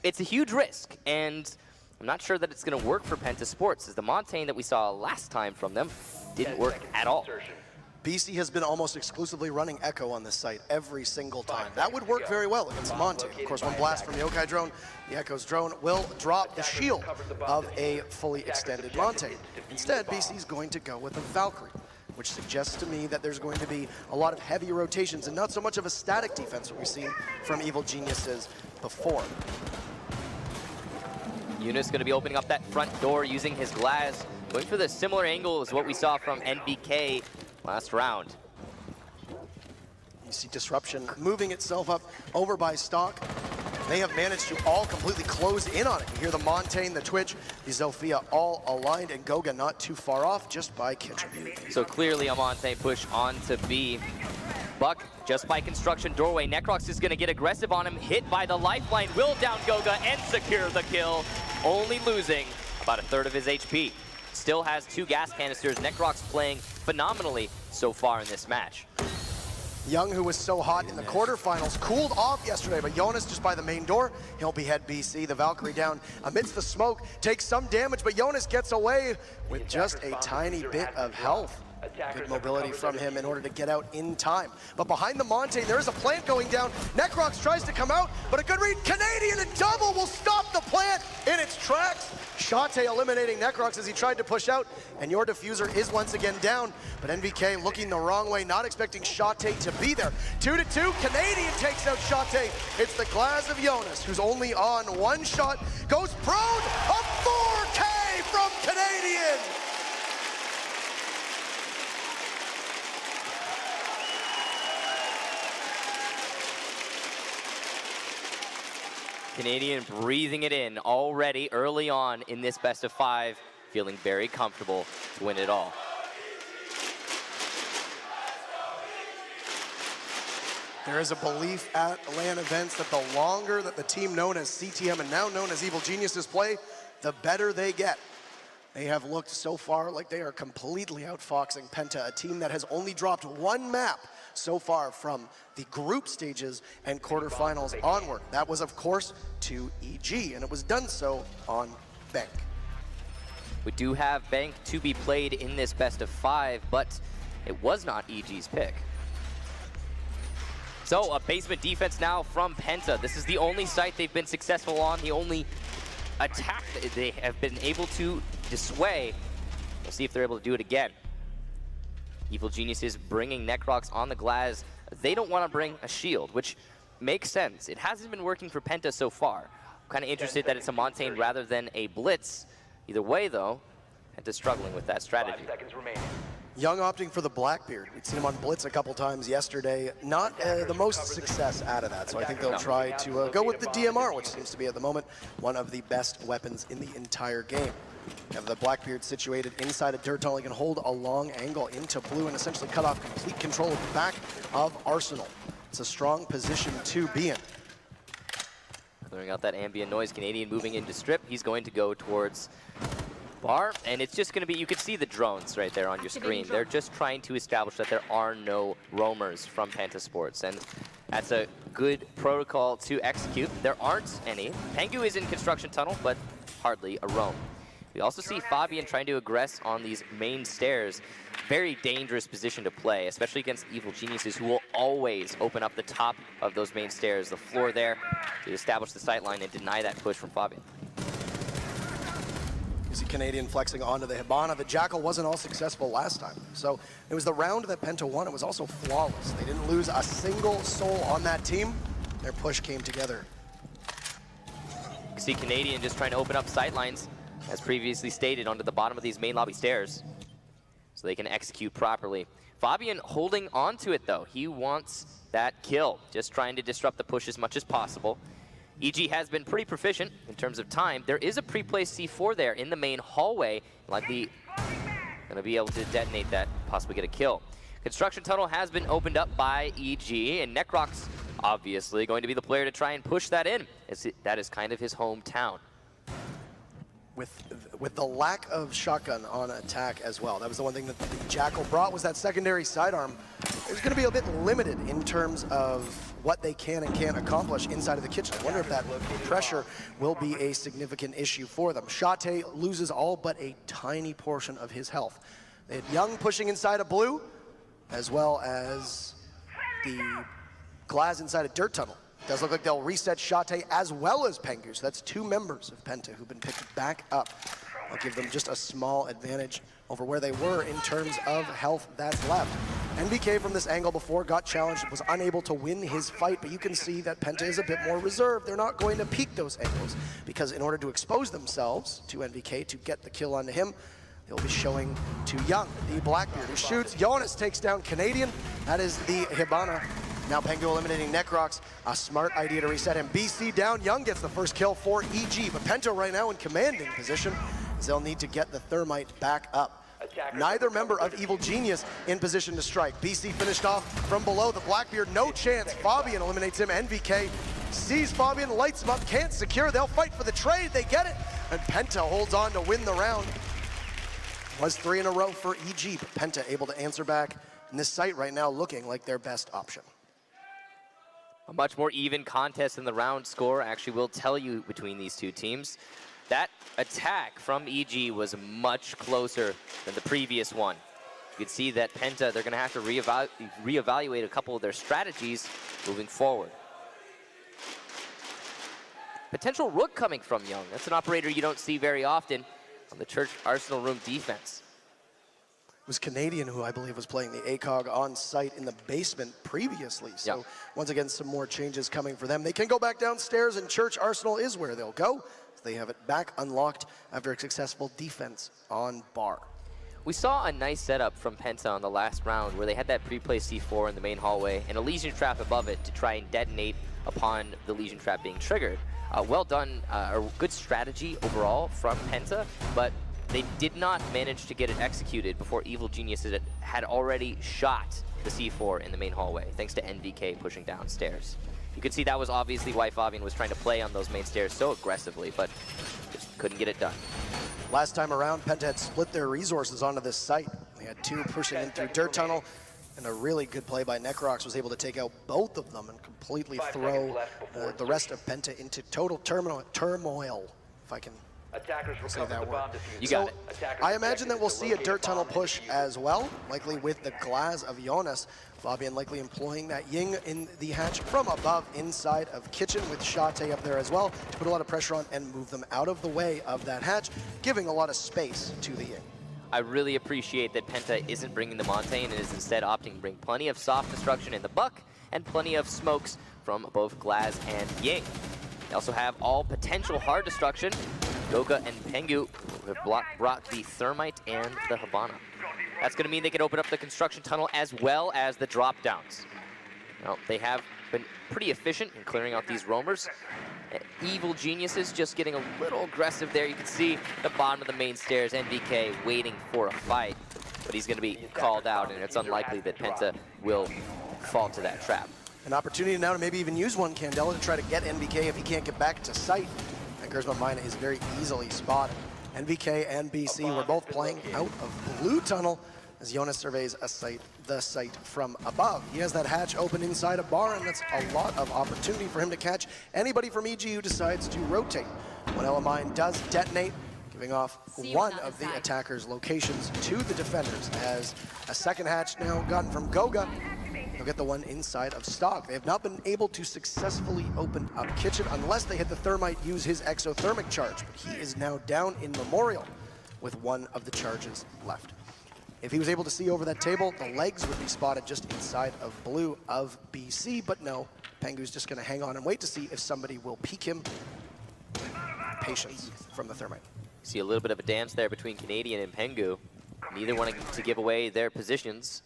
it's a huge risk, and I'm not sure that it's going to work for Penta Sports, as the Montaigne that we saw last time from them didn't work at all. BC has been almost exclusively running Echo on this site every single time. That would work very well against Monte. Of course, one blast from Yokai drone, the Echo's drone will drop the shield of a fully extended Monte. Instead, BC is going to go with a Valkyrie, which suggests to me that there's going to be a lot of heavy rotations and not so much of a static defense that we've seen from Evil Geniuses before. Eunice going to be opening up that front door using his glass, going for the similar angle as what we saw from NVK last round. You see Disruption moving itself up over by Stock. They have managed to all completely close in on it. You hear the Montaigne, the Twitch, the Zofia all aligned, and Goga not too far off just by Kitchen. So clearly a Montaigne push on to B. Buck just by construction doorway. Necrox is going to get aggressive on him, hit by the lifeline, will down Goga and secure the kill, only losing about a third of his HP. Still has 2 gas canisters. Necrox playing phenomenally so far in this match. Young, who was so hot in the quarterfinals, cooled off yesterday, but Jonas just by the main door, he'll behead BC. The Valkyrie down amidst the smoke, takes some damage, but Jonas gets away with just a tiny bit of health. Good mobility from him in order to get out in time. But behind the Montaigne, there is a plant going down. Necrox tries to come out, but a good read. Canadian and double will stop the plant in its tracks. Shate eliminating Necrox as he tried to push out, and your diffuser is once again down. But NVK looking the wrong way, not expecting Shate to be there. 2-2, Canadian takes out Shate. It's the glass of Jonas, who's only on 1 shot, goes prone. A 4K from Canadian. Canadian breathing it in already early on in this best of 5, feeling very comfortable to win it all. There is a belief at LAN events that the longer that the team known as CTM and now known as Evil Geniuses play, the better they get. They have looked so far like they are completely outfoxing Penta, a team that has only dropped 1 map so far from the group stages and quarterfinals onward. That was, of course, to EG, and it was done so on Bank. We do have Bank to be played in this best of 5, but it was not EG's pick. So a basement defense now from Penta. This is the only site they've been successful on, the only attack that they have been able to dissuade. We'll see if they're able to do it again. Evil Geniuses bringing Necrox on the glass. They don't want to bring a shield, which makes sense. It hasn't been working for Penta so far. I'm kind of interested that it's a Montaigne rather than a Blitz. Either way, though, Penta's struggling with that strategy. 5 seconds remaining. Young opting for the Blackbeard. We'd seen him on Blitz a couple times yesterday. Not the most success out of that, so I think they'll try to go with the DMR, which seems to be at the moment one of the best weapons in the entire game. You have the Blackbeard situated inside a dirt tunnel. He can hold a long angle into blue and essentially cut off complete control of the back of Arsenal. It's a strong position to be in. Clearing out that ambient noise. Canadian moving into strip. He's going to go towards bar, and it's just going to be, you can see the drones right there on your screen. They're just trying to establish that there are no roamers from Penta Sports, and that's a good protocol to execute. There aren't any. Pengu is in construction tunnel, but hardly a roam. We also see Fabian trying to aggress on these main stairs. Very dangerous position to play, especially against Evil Geniuses, who will always open up the top of those main stairs, the floor there, to establish the sightline and deny that push from Fabian. You see Canadian flexing onto the Hibana. The Jackal wasn't all successful last time. So it was the round that Penta won. It was also flawless. They didn't lose a single soul on that team. Their push came together. You see Canadian just trying to open up sightlines, as previously stated, onto the bottom of these main lobby stairs, so they can execute properly. Fabian holding on to it, though. He wants that kill, just trying to disrupt the push as much as possible. EG has been pretty proficient in terms of time. There is a pre-placed C4 there in the main hallway, likely going to be able to detonate that, possibly get a kill. Construction tunnel has been opened up by EG, and Necrox obviously going to be the player to try and push that in, as that is kind of his hometown. With the lack of shotgun on attack as well. That was the one thing that the Jackal brought, was that secondary sidearm. It was going to be a bit limited in terms of what they can and can't accomplish inside of the kitchen. I wonder if that pressure will be a significant issue for them. Shate loses all but a tiny portion of his health. They had Young pushing inside of blue, as well as the Glaz inside a dirt tunnel. It does look like they'll reset Shate as well as Pengu, so that's 2 members of Penta who've been picked back up. I'll give them just a small advantage over where they were in terms of health that's left. NVK from this angle before got challenged, was unable to win his fight, but you can see that Penta is a bit more reserved. They're not going to peek those angles, because in order to expose themselves to NVK to get the kill onto him, they'll be showing to Young, the Blackbeard, who shoots. Jonas takes down Canadian. That is the Hibana. Now Pengu eliminating Necrox. A smart idea to reset him. BC down. Young gets the first kill for EG, but Penta right now in commanding position, as they'll need to get the Thermite back up. Neither member of Evil Genius in position to strike. BC finished off from below. The Blackbeard, no chance. Fabian eliminates him. NVK sees Fabian, lights him up, can't secure. They'll fight for the trade. They get it. And Penta holds on to win the round. Was 3 in a row for EG, but Penta able to answer back. And this site right now looking like their best option. A much more even contest than the round score actually will tell you between these two teams. That attack from EG was much closer than the previous one. You can see that Penta, they're going to have to reevaluate a couple of their strategies moving forward. Potential rook coming from Young. That's an operator you don't see very often on the Church Arsenal room defense. It was Canadian who I believe was playing the ACOG on site in the basement previously. So once again, some more changes coming for them. They can go back downstairs, and Church Arsenal is where they'll go. They have it back unlocked after a successful defense on bar. We saw a nice setup from Penta on the last round where they had that pre-placed C4 in the main hallway and a Legion Trap above it to try and detonate upon the Legion Trap being triggered. Well done, a good strategy overall from Penta, but they did not manage to get it executed before Evil Geniuses had already shot the C4 in the main hallway, thanks to NVK pushing downstairs. You could see that was obviously why Fabian was trying to play on those main stairs so aggressively, but just couldn't get it done. Last time around, Penta had split their resources onto this site. They had 2 pushing in through Dirt Tunnel, and a really good play by Necrox was able to take out both of them and completely throw the rest of Penta into total turmoil, if I can say that word. You got it. I imagine that we'll see a Dirt Tunnel push as well, likely with the Glaz of Jonas. Fabian likely employing that Ying in the hatch from above inside of Kitchen with Shate up there as well to put a lot of pressure on and move them out of the way of that hatch, giving a lot of space to the Ying. I really appreciate that Penta isn't bringing the Montaigne and is instead opting to bring plenty of soft destruction in the Buck and plenty of smokes from both Glaz and Ying. They also have all potential hard destruction. Goga and Pengu have brought the Thermite and the Hibana. That's going to mean they can open up the construction tunnel as well as the drop downs. Now, they have been pretty efficient in clearing out these roamers. Evil Geniuses just getting a little aggressive there. You can see the bottom of the main stairs, NVK waiting for a fight, but he's going to be called out, and it's unlikely that Penta will fall to that trap. An opportunity now to maybe even use one Candela to try to get NVK if he can't get back to site. And Gersma Mina is very easily spotted. NVK and BC were both playing out of Blue Tunnel as Jonas surveys the site from above. He has that hatch open inside a bar, and that's a lot of opportunity for him to catch anybody from EG who decides to rotate. When LMine does detonate, giving off one of the attackers' locations to the defenders, as a second hatch now gotten from Goga. They'll get the one inside of Stock. They have not been able to successfully open up Kitchen unless they hit the Thermite use his exothermic charge, but he is now down in Memorial with one of the charges left. If he was able to see over that table, the legs would be spotted just inside of blue of BC, but no, Pengu's just gonna hang on and wait to see if somebody will peek him. Patience from the Thermite. See a little bit of a dance there between Canadian and Pengu. Neither wanting to give away their positions.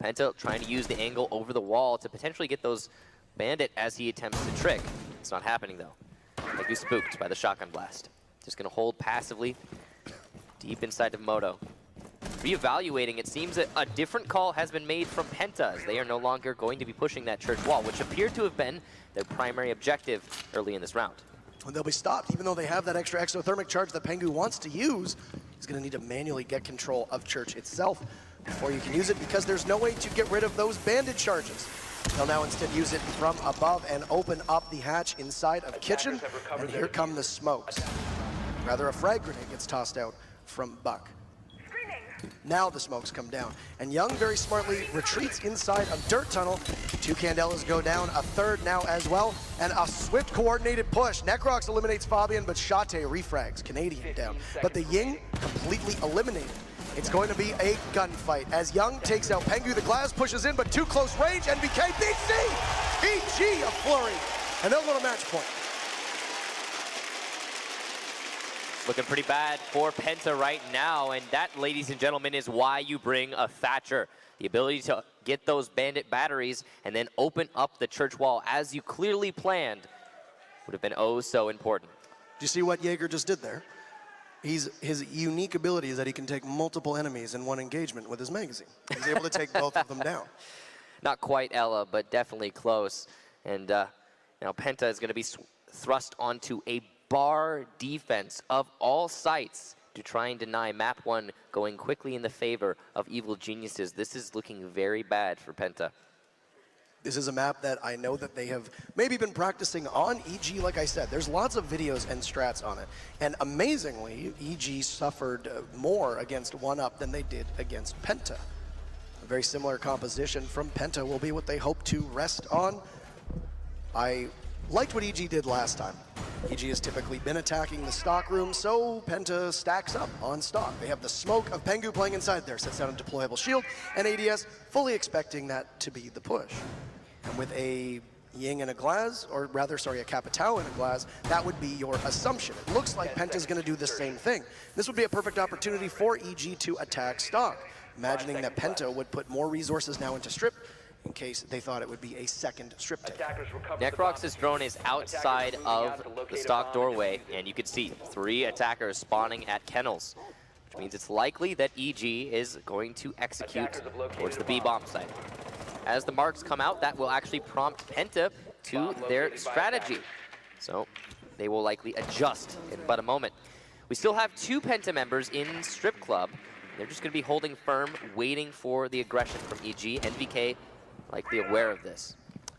Penta trying to use the angle over the wall to potentially get those Bandit as he attempts to trick. It's not happening though. Pengu spooked by the shotgun blast. Just gonna hold passively deep inside of Moto. Reevaluating, it seems that a different call has been made from Penta as they are no longer going to be pushing that church wall, which appeared to have been their primary objective early in this round. And they'll be stopped, even though they have that extra exothermic charge that Pengu wants to use. He's going to need to manually get control of Church itself before you can use it, because there's no way to get rid of those Bandit charges. They'll now instead use it from above and open up the hatch inside of Kitchen, and here come the smokes. Rather, a frag grenade gets tossed out from Buck. Now the smokes come down. And Young very smartly retreats inside of Dirt Tunnel. 2 Candelas go down, a third now as well. And a swift coordinated push. Necrox eliminates Fabian, but Shate refrags Canadian down. But the Ying completely eliminated. It's going to be a gunfight as Young takes out Pengu. The glass pushes in, but too close range. NVK, BC, EG a flurry. And they'll go to match point. Looking pretty bad for Penta right now, and that, ladies and gentlemen, is why you bring a Thatcher. The ability to get those bandit batteries and then open up the church wall as you clearly planned would have been oh so important. Do you see what Jaeger just did there? His unique ability is that he can take multiple enemies in one engagement with his magazine. He's able to take both of them down. Not quite Ella, but definitely close. And now Penta is going to be thrust onto a bar defense of all sites to try and deny map 1 going quickly in the favor of Evil Geniuses. This is looking very bad for Penta. This is a map that I know that they have maybe been practicing on EG. Like I said, there's lots of videos and strats on it. And amazingly, EG suffered more against 1UP than they did against Penta. A very similar composition from Penta will be what they hope to rest on. I liked what EG did last time. EG has typically been attacking the stock room, so Penta stacks up on stock. They have the smoke of Pengu playing inside there, sets down a deployable shield, and ADS fully expecting that to be the push. And with a Ying in a glass, or rather, sorry, a Capitao in a glass, that would be your assumption. It looks like Penta's going to do the same thing. This would be a perfect opportunity for EG to attack stock, imagining that Penta would put more resources now into strip, in case they thought it would be a second strip take. Necrox's drone is outside of the stock doorway, and you can see 3 attackers spawning at kennels, which means it's likely that EG is going to execute towards the B-bomb site. As the marks come out, that will actually prompt Penta to their strategy. So they will likely adjust in but a moment. We still have 2 Penta members in Strip Club. They're just going to be holding firm, waiting for the aggression from EG. NVK likely aware of this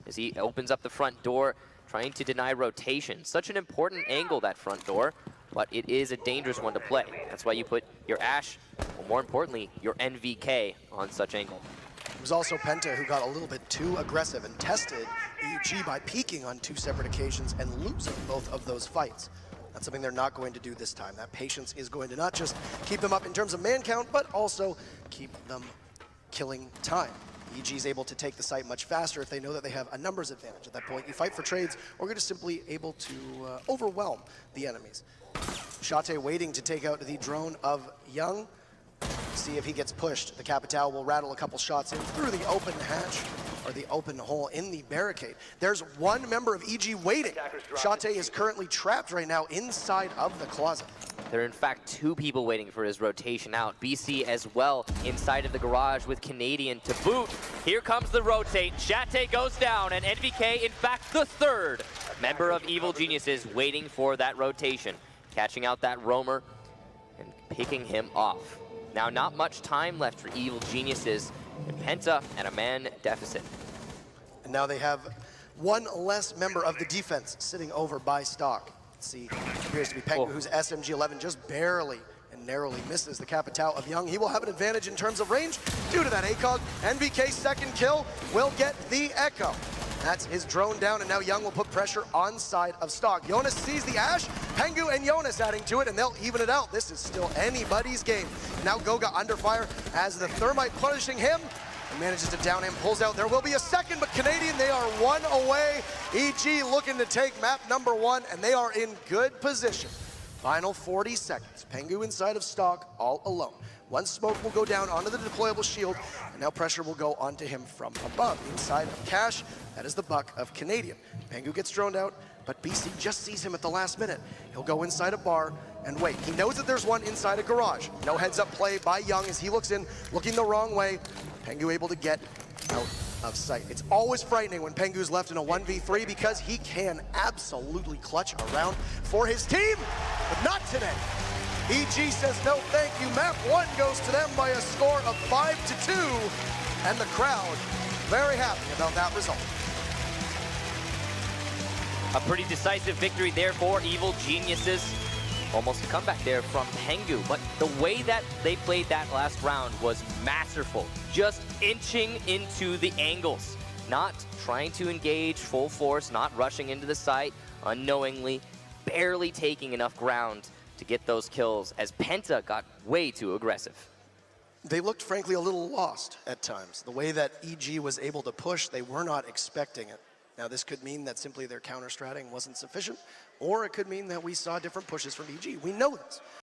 as he opens up the front door, trying to deny rotation. Such an important angle, that front door, but it is a dangerous one to play. That's why you put your Ashe, or more importantly, your NVK on such angle. It was also Penta who got a little bit too aggressive and tested EG by peaking on 2 separate occasions and losing both of those fights. That's something they're not going to do this time. That patience is going to not just keep them up in terms of man count, but also keep them killing time. EG is able to take the site much faster if they know that they have a numbers advantage. At that point, you fight for trades, or you're just simply able to overwhelm the enemies. Shate waiting to take out the drone of Young. See if he gets pushed. The Capitao will rattle a couple shots in through the open hatch, or the open hole in the barricade. There's 1 member of EG waiting. Shate is currently trapped right now inside of the closet. There are in fact 2 people waiting for his rotation out. BC as well inside of the garage with Canadian to boot. Here comes the rotate. Shate goes down, and NVK, in fact, the 3rd member of Evil Geniuses waiting for that rotation. Catching out that roamer and picking him off. Now, not much time left for Evil Geniuses, and Penta at a man deficit. And now they have 1 less member of the defense sitting over by stock. Let's see, appears to be Pengu, whose SMG-11 just barely and narrowly misses the Capitao of Young. He will have an advantage in terms of range due to that ACOG. NVK's 2nd kill will get the Echo. That's his drone down, and now Young will put pressure on side of stock. Jonas sees the Ashe, Pengu and Jonas adding to it, and they'll even it out. This is still anybody's game. Now Goga under fire as the Thermite punishing him, and manages to down him, pulls out. There will be a second, but Canadian, they are 1 away. EG looking to take map number 1, and they are in good position. Final 40 seconds. Pengu inside of stock, all alone. 1 smoke will go down onto the deployable shield, and now pressure will go onto him from above. Inside of Cash, that is the buck of Canadian. Pengu gets droned out, but BC just sees him at the last minute. He'll go inside a bar and wait. He knows that there's 1 inside a garage. No heads-up play by Young as he looks in, looking the wrong way. Pengu able to get out of sight. It's always frightening when Pengu's left in a 1v3 because he can absolutely clutch around for his team, but not today. EG says no thank you. Map 1 goes to them by a score of 5-2, and the crowd very happy about that result. A pretty decisive victory there for Evil Geniuses. Almost a comeback there from Pengu, but the way that they played that last round was masterful. Just inching into the angles, not trying to engage full force, not rushing into the site unknowingly, barely taking enough ground to get those kills as Penta got way too aggressive. They looked, frankly, a little lost at times. The way that EG was able to push, they were not expecting it. Now, this could mean that simply their counter-stratting wasn't sufficient, or it could mean that we saw different pushes from EG. We know this.